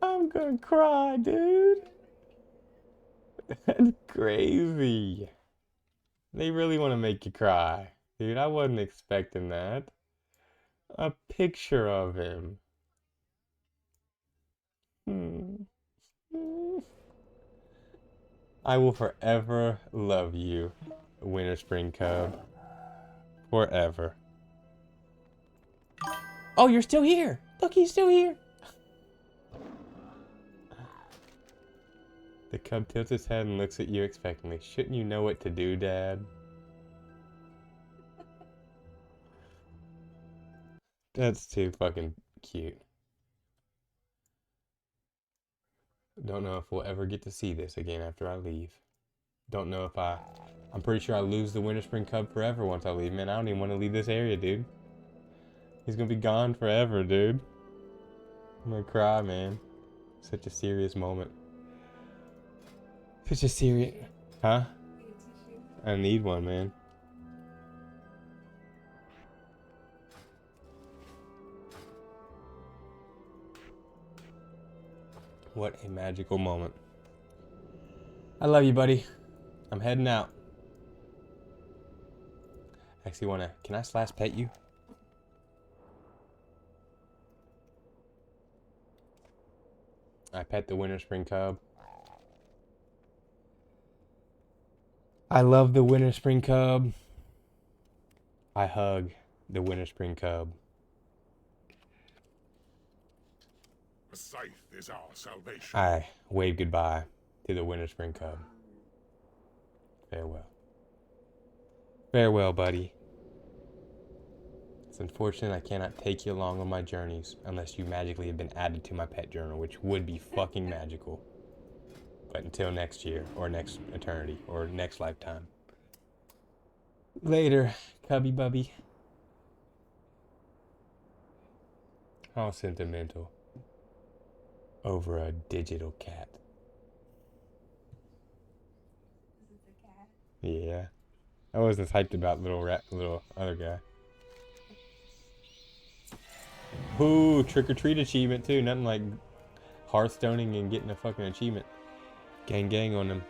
Speaker 1: I'm gonna cry, dude. That's crazy. They really want to make you cry. Dude, I wasn't expecting that. A picture of him. I will forever love you, Winter Spring Cub. Forever. Oh, you're still here. Look, he's still here. The cub tilts his head and looks at you expectantly. Shouldn't you know what to do, Dad? That's too fucking cute. Don't know if we'll ever get to see this again after I leave. Don't know if I'm pretty sure I lose the Winter Spring Cub forever once I leave. Man, I don't even want to leave this area, dude. He's gonna be gone forever, dude. I'm gonna cry, man. Such a serious moment. Such a serious... Huh? I need one, man. What a magical moment. I love you, buddy. I'm heading out. Actually wanna... Can I slash pet you? I pet the Winter Spring Cub. I love the Winter Spring Cub. I hug the Winter Spring Cub.
Speaker 2: The scythe is our salvation.
Speaker 1: I wave goodbye to the Winter Spring Cub. Farewell. Farewell, buddy. It's unfortunate I cannot take you along on my journeys unless you magically have been added to my pet journal, which would be fucking magical. But until next year, or next eternity, or next lifetime. Later, cubby bubby. How sentimental. Over a digital cat.
Speaker 3: This is a cat.
Speaker 1: Yeah. I wasn't hyped about little other guy. Ooh, trick or treat achievement too. Nothing like Hearthstoning and getting a fucking achievement. Gang gang on him.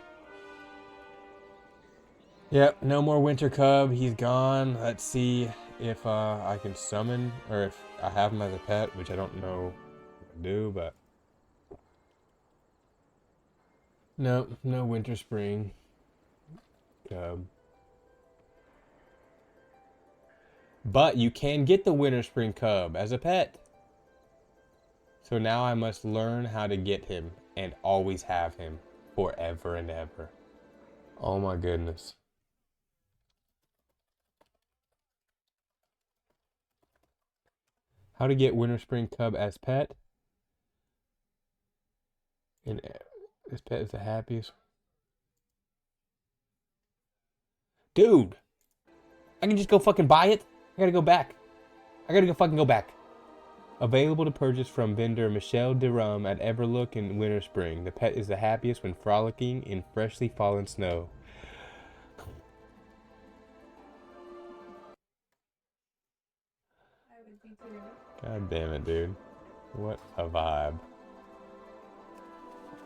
Speaker 1: Yep, no more winter cub. He's gone. Let's see if I can summon, or if I have him as a pet, which I don't know if I do, but no, no winter spring cub. But you can get the winter spring cub as a pet. So now I must learn how to get him and always have him forever and ever. Oh my goodness. How to get winter spring cub as pet. And this pet is the happiest. Dude, I can just go fucking buy it. I gotta go back. I gotta go fucking go back. Available to purchase from vendor Michelle DeRum at Everlook in Winter Spring. The pet is the happiest when frolicking in freshly fallen snow.
Speaker 3: I would be too.
Speaker 1: God damn it, dude. What a vibe.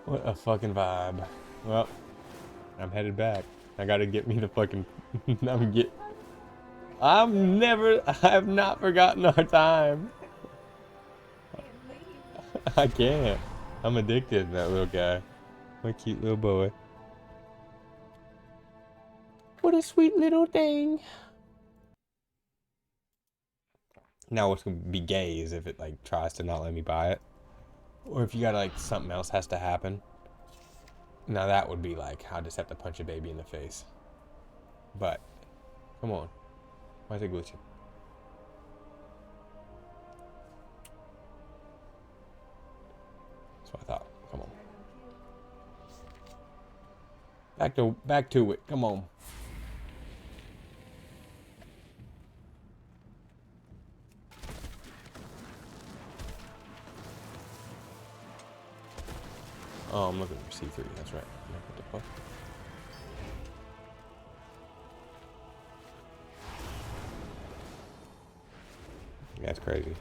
Speaker 1: What a fucking vibe. Well, I'm headed back. I gotta get me the fucking... I have not forgotten our time. I can't. I'm addicted to that little guy. My cute little boy. What a sweet little thing. Now what's gonna be gay is if it like tries to not let me buy it. Or if you gotta like something else has to happen. Now that would be like, I just have to punch a baby in the face. But, come on. Why is it glitching? That's what I thought. Come on. Back to it. Come on. Oh, I'm looking for C3. That's right. What the fuck? That's crazy.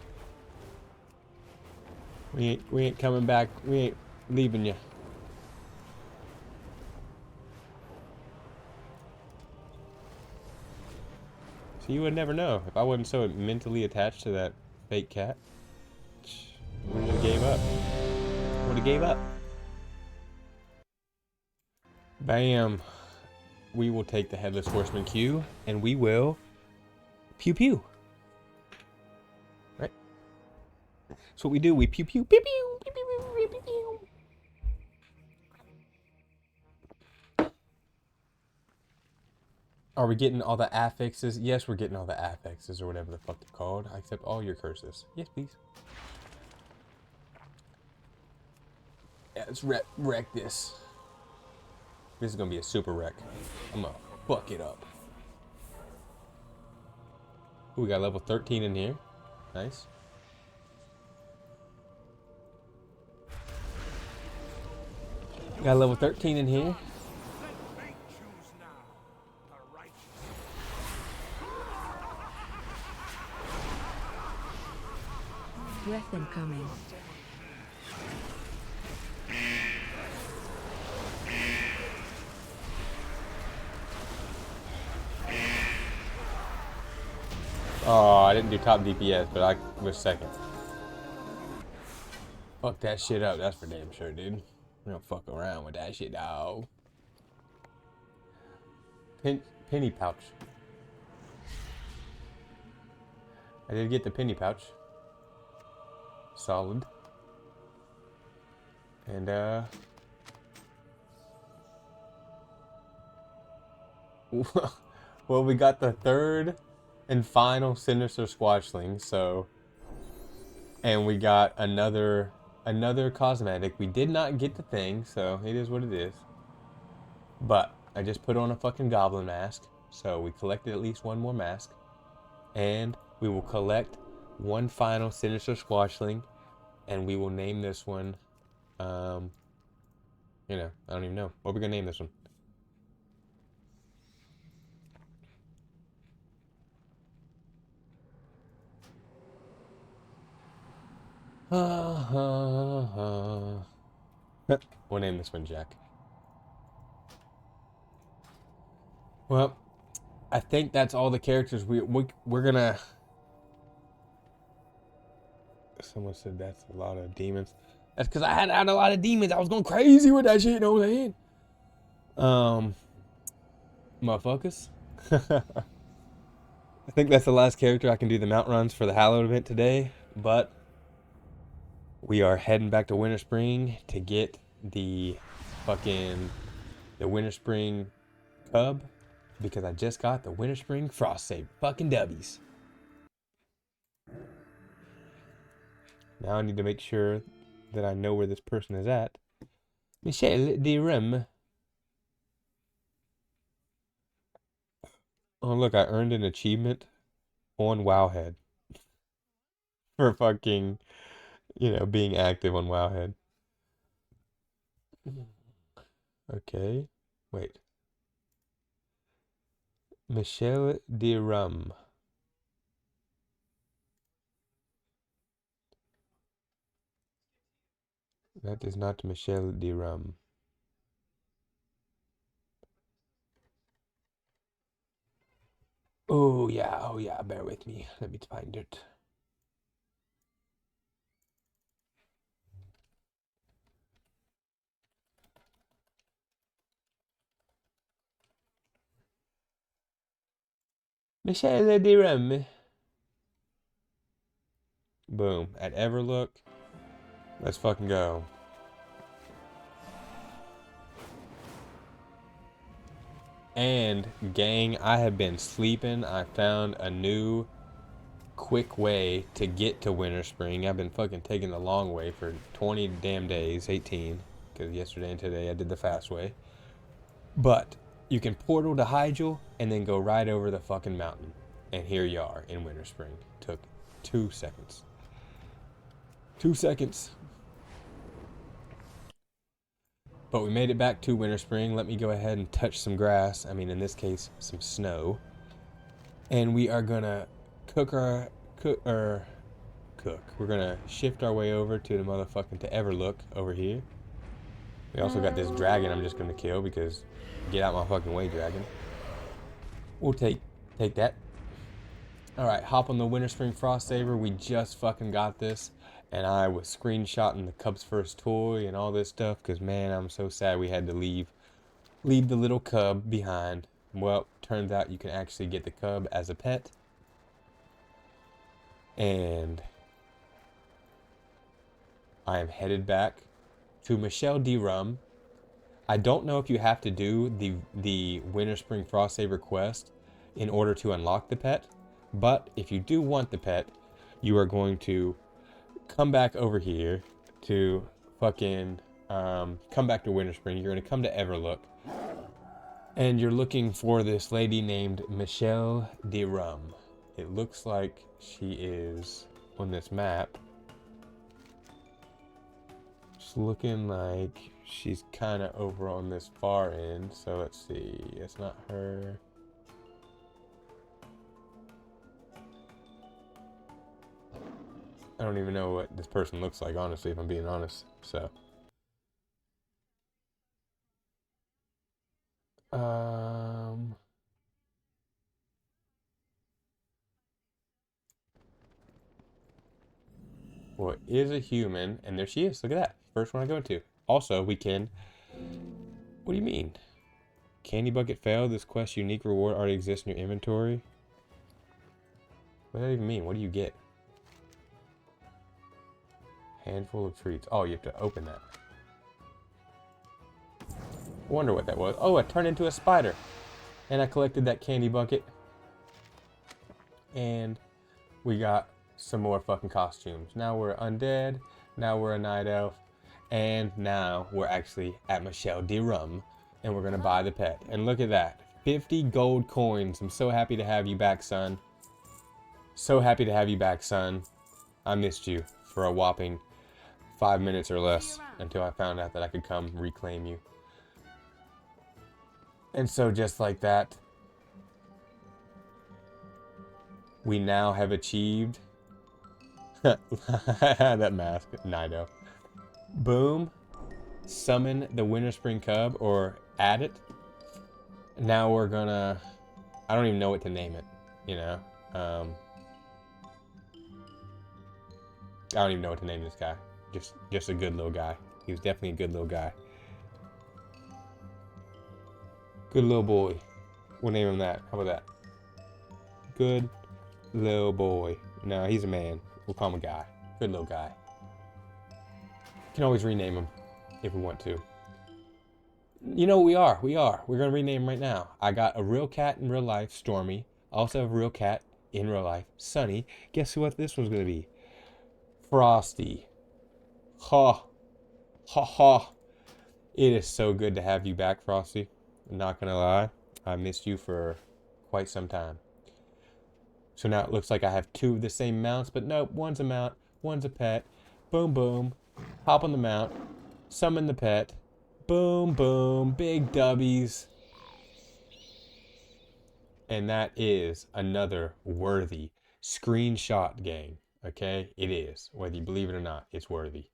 Speaker 1: We ain't coming back. We ain't leaving you. So you would never know if I wasn't so mentally attached to that fake cat. We would have gave up. Would have gave up. Bam. We will take the Headless Horseman Q, and we will pew pew. Right? That's what we do. We pew pew pew pew pew pew pew pew pew. Are we getting all the affixes? Yes, we're getting all the affixes or whatever the fuck they're called. I accept all your curses. Yes, please. Yeah, let's wreck this. This is gonna be a super wreck. I'm gonna fuck it up. Ooh, we got level 13 in here. Nice. Got level 13 in here.
Speaker 2: Let fate choose now. The righteous.
Speaker 4: Breath incoming.
Speaker 1: Oh, I didn't do top DPS, but I was second. Fuck that shit up. That's for damn sure, dude. We don't fuck around with that shit, dog. Penny pouch. I did get the penny pouch. Solid. And, well, we got the third and final Sinister Squatchling, so... And we got another another cosmetic. We did not get the thing, so it is what it is. But I just put on a fucking goblin mask, so we collected at least one more mask. And we will collect one final sinister squashling, and we will name this one, you know, I don't even know. What are we gonna name this one? We'll name this one Jack. Well, I think that's all the characters we're gonna. Someone said that's a lot of demons. That's because I had a lot of demons. I was going crazy with that shit. You know what I'm saying? Motherfuckers. I think that's the last character I can do the mount runs for the Hallow event today. But we are heading back to Winter Spring to get the Winter Spring Cub, because I just got the Winter Spring Frost Saber fucking dubbies. Now I need to make sure that I know where this person is at. Michel de Rem. Oh look, I earned an achievement on Wowhead for fucking, being active on Wowhead. Okay, wait. Michel de Rem. That is not Michel de Rem. Oh yeah, bear with me. Let me find it. Michel de Rem. Boom. At Everlook. Let's fucking go. And gang, I have been sleeping. I found a new quick way to get to Winter Spring. I've been fucking taking the long way for 20 damn days, 18, because yesterday and today I did the fast way. But you can portal to Hyjal and then go right over the fucking mountain. And here you are in Winter Spring. Took 2 seconds. 2 seconds. But we made it back to Winter Spring. Let me go ahead and touch some grass. I mean, in this case, some snow. And we are gonna cook. We're gonna shift our way over to the motherfucking to Everlook over here. We also got this dragon I'm just gonna kill because get out my fucking way, dragon. We'll take that. All right, hop on the Winter Spring Frost Saber. We just fucking got this. And I was screenshotting the Cub's first toy and all this stuff because, man, I'm so sad we had to leave the little cub behind. Well, turns out you can actually get the cub as a pet. And I am headed back to Michel de Rem. I don't know if you have to do the Winter Spring Frost Saber quest in order to unlock the pet. But if you do want the pet, you are going to come back over here to fucking come back to Winter Spring. You're going to come to Everlook. And you're looking for this lady named Michel de Rem. It looks like she is on this map. It's looking like she's kind of over on this far end. So let's see. It's not her. I don't even know what this person looks like, honestly, if I'm being honest. So. Well, is a human, and there she is. Look at that. First one I go to. Also, we can. What do you mean? Candy bucket failed. This quest unique reward already exists in your inventory. What does that even mean? What do you get? Handful of treats. Oh, you have to open that. Wonder what that was. Oh, I turned into a spider. And I collected that candy bucket. And we got some more fucking costumes. Now we're undead. Now we're a night elf. And now we're actually at Michelle de Rum. And we're going to buy the pet. And look at that. 50 gold coins. I'm so happy to have you back, son. So happy to have you back, son. I missed you for a whopping 5 minutes or less until I found out that I could come reclaim you. And so just like that, we now have achieved that mask, Nido. Boom. Summon the Winter Spring Cub or add it. Now we're gonna, I don't even know what to name it, you know. I don't even know what to name this guy. Just a good little guy. He was definitely a good little guy. Good little boy. We'll name him that. How about that? Good little boy. No, he's a man. We'll call him a guy. Good little guy. Can always rename him if we want to. You know, we are. We're going to rename him right now. I got a real cat in real life, Stormy. I also have a real cat in real life, Sunny. Guess what this one's going to be? Frosty. Ha. Ha ha. It is so good to have you back, Frosty. I'm not going to lie. I missed you for quite some time. So now it looks like I have two of the same mounts, but nope, one's a mount, one's a pet. Boom, boom. Hop on the mount. Summon the pet. Boom, boom. Big dubbies. And that is another worthy screenshot, gang. Okay? It is. Whether you believe it or not, it's worthy.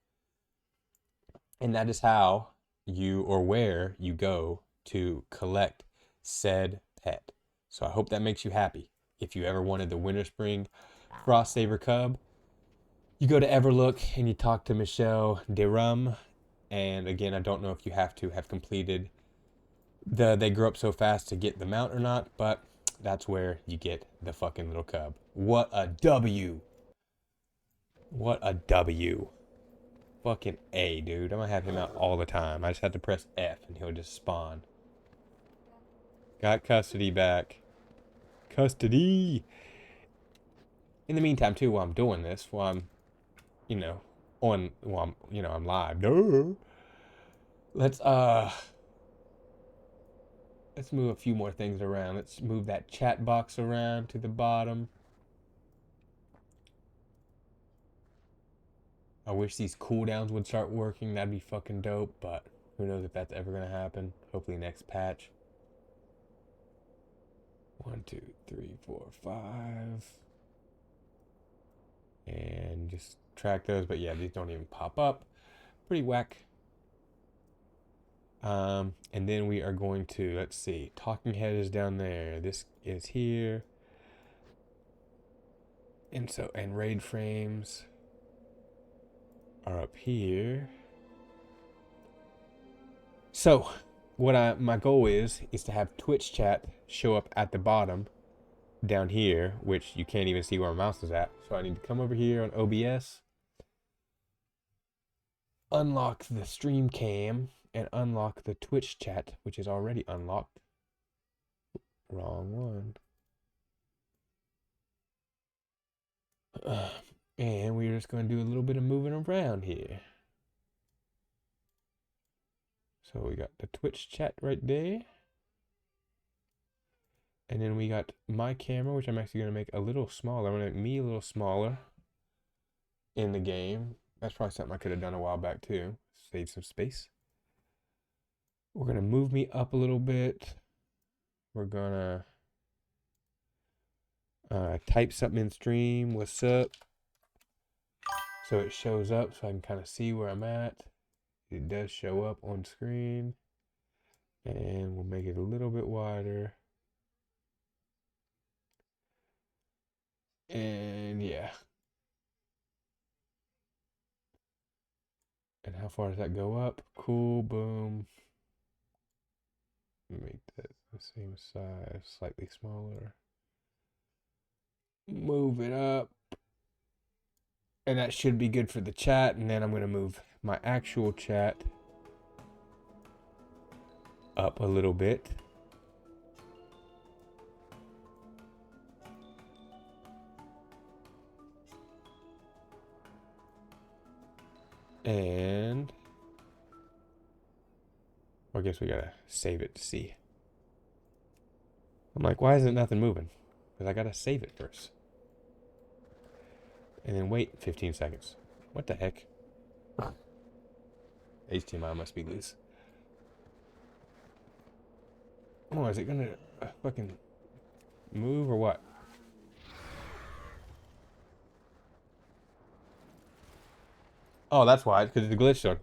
Speaker 1: And that is how you, or where you go to collect said pet. So I hope that makes you happy. If you ever wanted the Winter Spring Frost Saber Cub, you go to Everlook and you talk to Michelle de Rum. And again, I don't know if you have to have completed the They Grow Up So Fast to get the mount or not, but that's where you get the fucking little cub. What a W. What a W. Fucking A, dude. I'm gonna have him out all the time. I just have to press F and he'll just spawn. Got custody back. Custody. In the meantime, too, while I'm doing this, while I'm, you know, I'm live. Duh. Let's move a few more things around. Let's move that chat box around to the bottom. I wish these cooldowns would start working. That'd be fucking dope, but who knows if that's ever gonna happen. Hopefully next patch. 1, 2, 3, 4, 5. And just track those, but yeah, these don't even pop up. Pretty whack. And then we are going to, let's see, Talking Head is down there. This is here. And raid frames are up here. So, my goal is to have Twitch chat show up at the bottom down here, which you can't even see where my mouse is at. So I need to come over here on OBS, unlock the stream cam, and unlock the Twitch chat, which is already unlocked. Wrong one. And we're just going to do a little bit of moving around here. So we got the Twitch chat right there. And then we got my camera, which I'm actually going to make a little smaller. I'm going to make me a little smaller in the game. That's probably something I could have done a while back too. Save some space. We're going to move me up a little bit. We're going to type something in stream. What's up? So it shows up so I can kind of see where I'm at. It does show up on screen. And we'll make it a little bit wider. And yeah. And how far does that go up? Cool, boom. Make that the same size, slightly smaller. Move it up. And that should be good for the chat. And then I'm going to move my actual chat up a little bit. And I guess we gotta save it to see. I'm like, why isn't nothing moving? Because I gotta save it first. And then wait 15 seconds. What the heck? HDMI must be loose. Oh, is it gonna fucking move or what? Oh, that's why. Because the glitch on.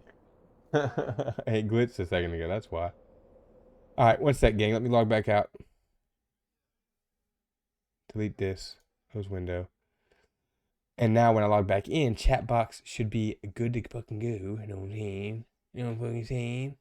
Speaker 1: It glitched a second ago. That's why. All right, what's that, gang? Let me log back out. Delete this. Close window. And now when I log back in, chat box should be good to fucking go. You know what I'm saying? You know what I'm fucking saying?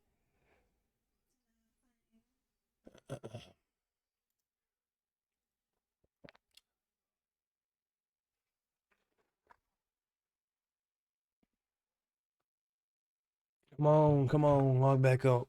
Speaker 1: Come on, log back up.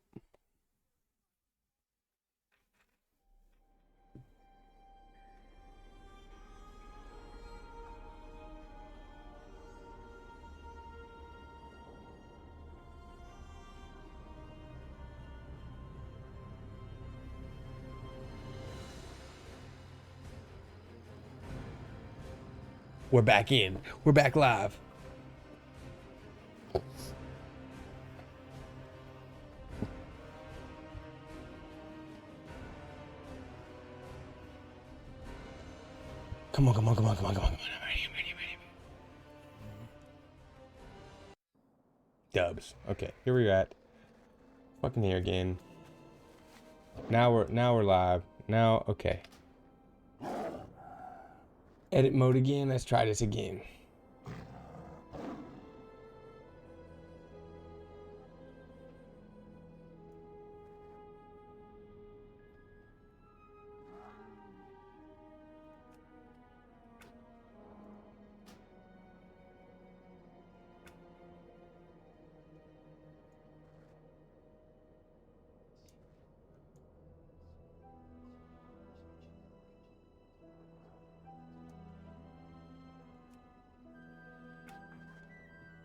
Speaker 1: We're back in. We're back live. Come on. I'm ready. Dubs. Okay, here we're at. Fucking here again. Now we're live. Now, okay. Edit mode again. Let's try this again.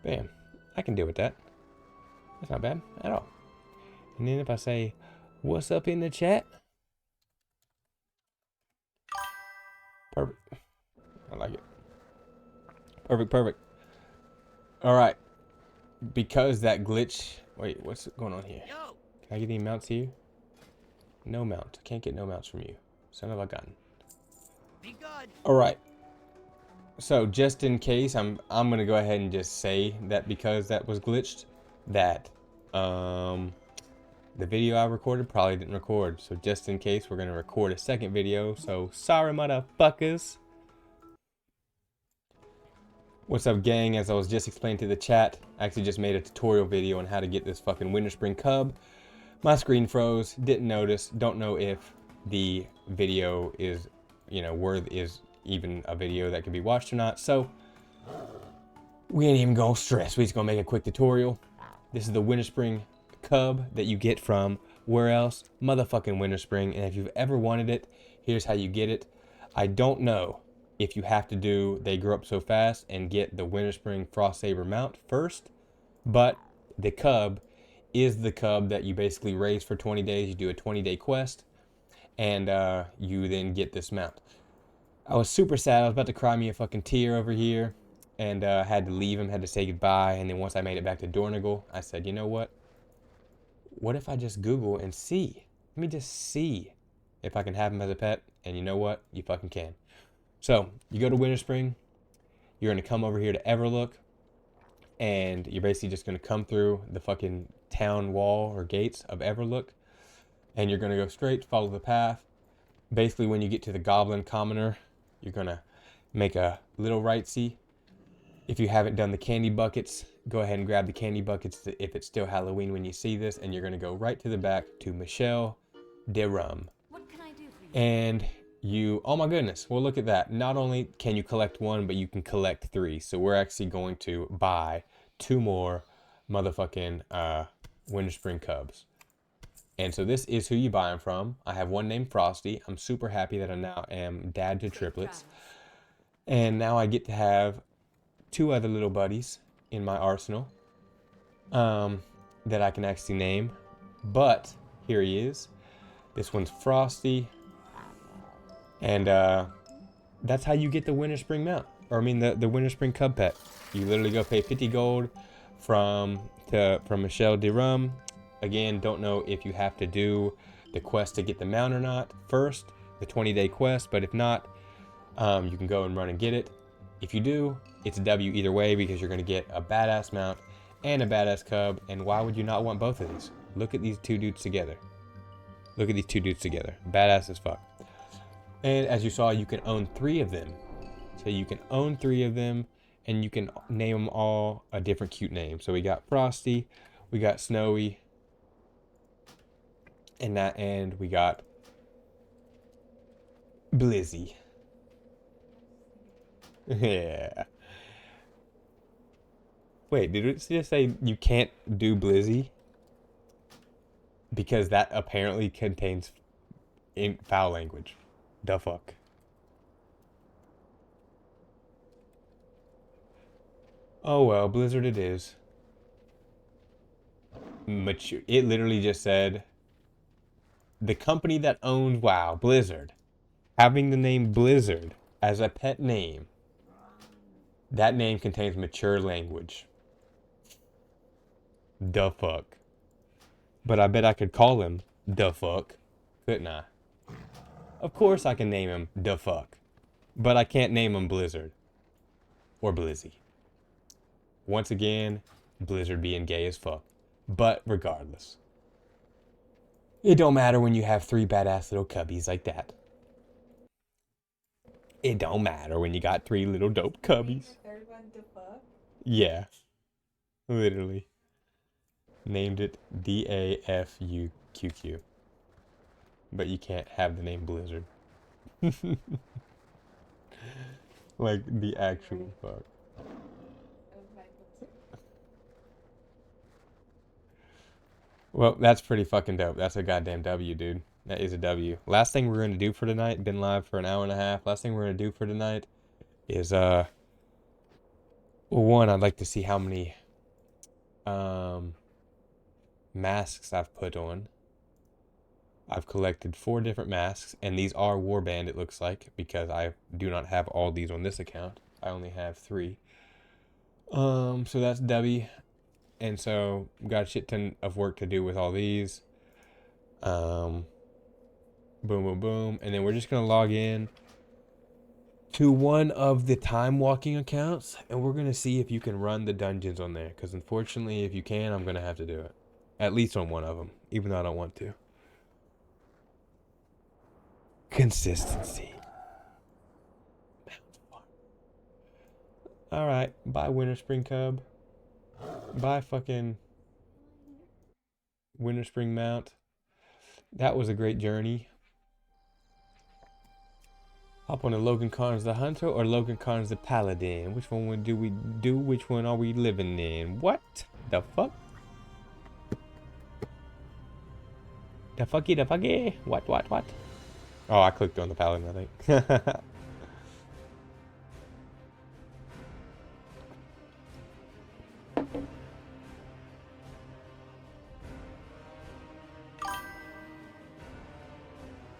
Speaker 1: Bam. I can deal with that. That's not bad at all. And then if I say, what's up in the chat? Perfect. I like it. Perfect. All right. Because that glitch. Wait, what's going on here? Can I get any mounts here? No mount. Can't get no mounts from you. Son of a gun.
Speaker 2: Be good.
Speaker 1: All right. So just in case, I'm gonna go ahead and just say that because that was glitched, that the video I recorded probably didn't record. So just in case, we're gonna record a second video. So sorry, motherfuckers. What's up, gang? As I was just explaining to the chat, I actually just made a tutorial video on how to get this fucking winter spring cub. My screen froze. Didn't notice. Don't know if the video is, is even a video that can be watched or not. So we ain't even gonna stress. We just gonna make a quick tutorial. This is the winter spring cub that you get from where else? Motherfucking winter spring. And if you've ever wanted it, here's how you get it. I don't know if you have to do they grow up so fast and get the winter spring frost saber mount first, but the cub is the cub that you basically raise for 20 days. You do a 20-day quest, and you then get this mount. I was super sad. I was about to cry me a fucking tear over here, and had to leave him, had to say goodbye. And then once I made it back to Dornigal, I said, you know what? What if I just Google and see? Let me just see if I can have him as a pet. And you know what? You fucking can. So you go to Winter Spring. You're gonna come over here to Everlook, and you're basically just gonna come through the fucking town wall or gates of Everlook, and you're gonna go straight, follow the path. Basically, when you get to the Goblin Commoner, you're gonna make a little right-see. If you haven't done the candy buckets, go ahead and grab the candy buckets if it's still Halloween when you see this, and you're gonna go right to the back to Michelle de Rum.
Speaker 5: What can I do for you?
Speaker 1: And you, oh my goodness, well look at that. Not only can you collect one, but you can collect 3. So we're actually going to buy 2 more motherfucking Winter Spring Cubs. And so this is who you buy them from. I have one named Frosty. I'm super happy that I now am dad to triplets. And now I get to have 2 other little buddies in my arsenal. that I can actually name. But here he is. This one's Frosty. And that's how you get the Winter Spring mount. Or I mean the Winter Spring Cub pet. You literally go pay 50 gold from Michelle DeRum. Again, don't know if you have to do the quest to get the mount or not first, the 20-day quest, but if not, you can go and run and get it. If you do, it's a W either way because you're going to get a badass mount and a badass cub, and why would you not want both of these? Look at these two dudes together. Look at these two dudes together. Badass as fuck. And as you saw, you can own 3 of them. So you can own 3 of them, and you can name them all a different cute name. So we got Frosty, we got Snowy, and we got Blizzy. Yeah. Wait, did it just say you can't do Blizzy? Because that apparently contains foul language. The fuck? Oh well, Blizzard it is. Mature. It literally just said the company that owns WoW, Blizzard, having the name Blizzard as a pet name. That name contains mature language. The fuck? But I bet I could call him the fuck, couldn't I? Of course I can name him the fuck. But I can't name him Blizzard. Or Blizzy. Once again, Blizzard being gay as fuck. But regardless. It don't matter when you have 3 badass little cubbies like that. It don't matter when you got 3 little dope cubbies.
Speaker 3: The third one, the fuck?
Speaker 1: Yeah. Literally. Named it DAFUQQ. But you can't have the name Blizzard. Like the actual fuck. Well, that's pretty fucking dope. That's a goddamn W, dude. That is a W. Last thing we're gonna do for tonight, been live for an hour and a half. Last thing we're gonna do for tonight is well, one, I'd like to see how many masks I've put on. I've collected 4 different masks, and these are warband, it looks like, because I do not have all these on this account. I only have 3. So that's W. And so got a shit ton of work to do with all these. Boom, boom, boom. And then we're just gonna log in to one of the time walking accounts, and we're gonna see if you can run the dungeons on there. Because unfortunately, if you can, I'm gonna have to do it. At least on one of them, even though I don't want to. Consistency. Alright, bye Winter Spring Cub. Bye fucking Winter Spring Mount. That was a great journey. Hop on to Logan Carnes the Hunter or Logan Carnes the Paladin. Which one do we do? Which one are we living in? What the fuck? The fucky? What? Oh, I clicked on the Paladin, I think.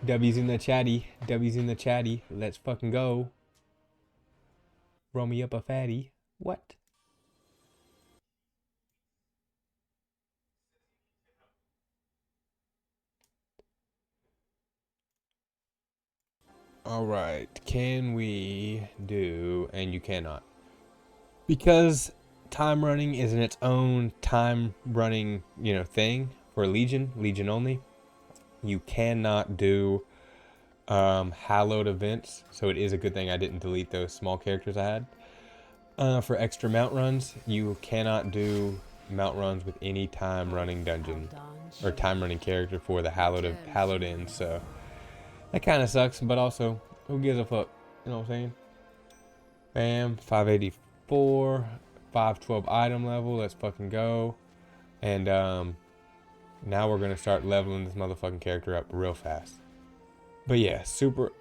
Speaker 1: W's in the chatty. W's in the chatty. Let's fucking go. Roll me up a fatty. What? Alright. Can we do... And you cannot. Because time running is in its own time running, thing for Legion. Legion only. You cannot do hallowed events, so it is a good thing I didn't delete those small characters I had. For extra mount runs, you cannot do mount runs with any time running dungeon or time running character for the hallowed ends, so that kind of sucks, but also who gives a fuck, you know what I'm saying? Bam, 584, 512 item level, let's fucking go. And now we're gonna start leveling this motherfucking character up real fast. But yeah,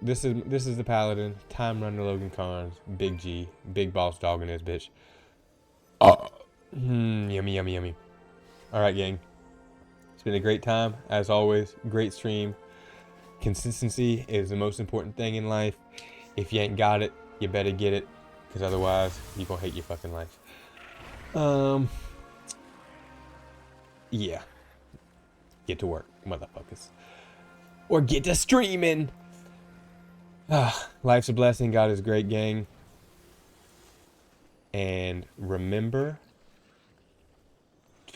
Speaker 1: this is the Paladin, time runner Logan Carnes, Big G, big boss dog in this bitch. Yummy. All right, gang. It's been a great time. As always, great stream. Consistency is the most important thing in life. If you ain't got it, you better get it. Because otherwise, you're going to hate your fucking life. Yeah. Get to work, motherfuckers. Or get to streaming. Life's a blessing. God is great, gang. And remember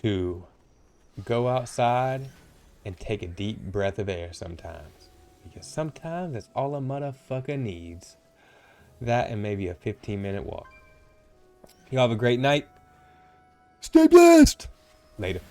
Speaker 1: to go outside and take a deep breath of air sometimes. Because sometimes that's all a motherfucker needs. That and maybe a 15-minute walk. Y'all have a great night. Stay blessed. Later.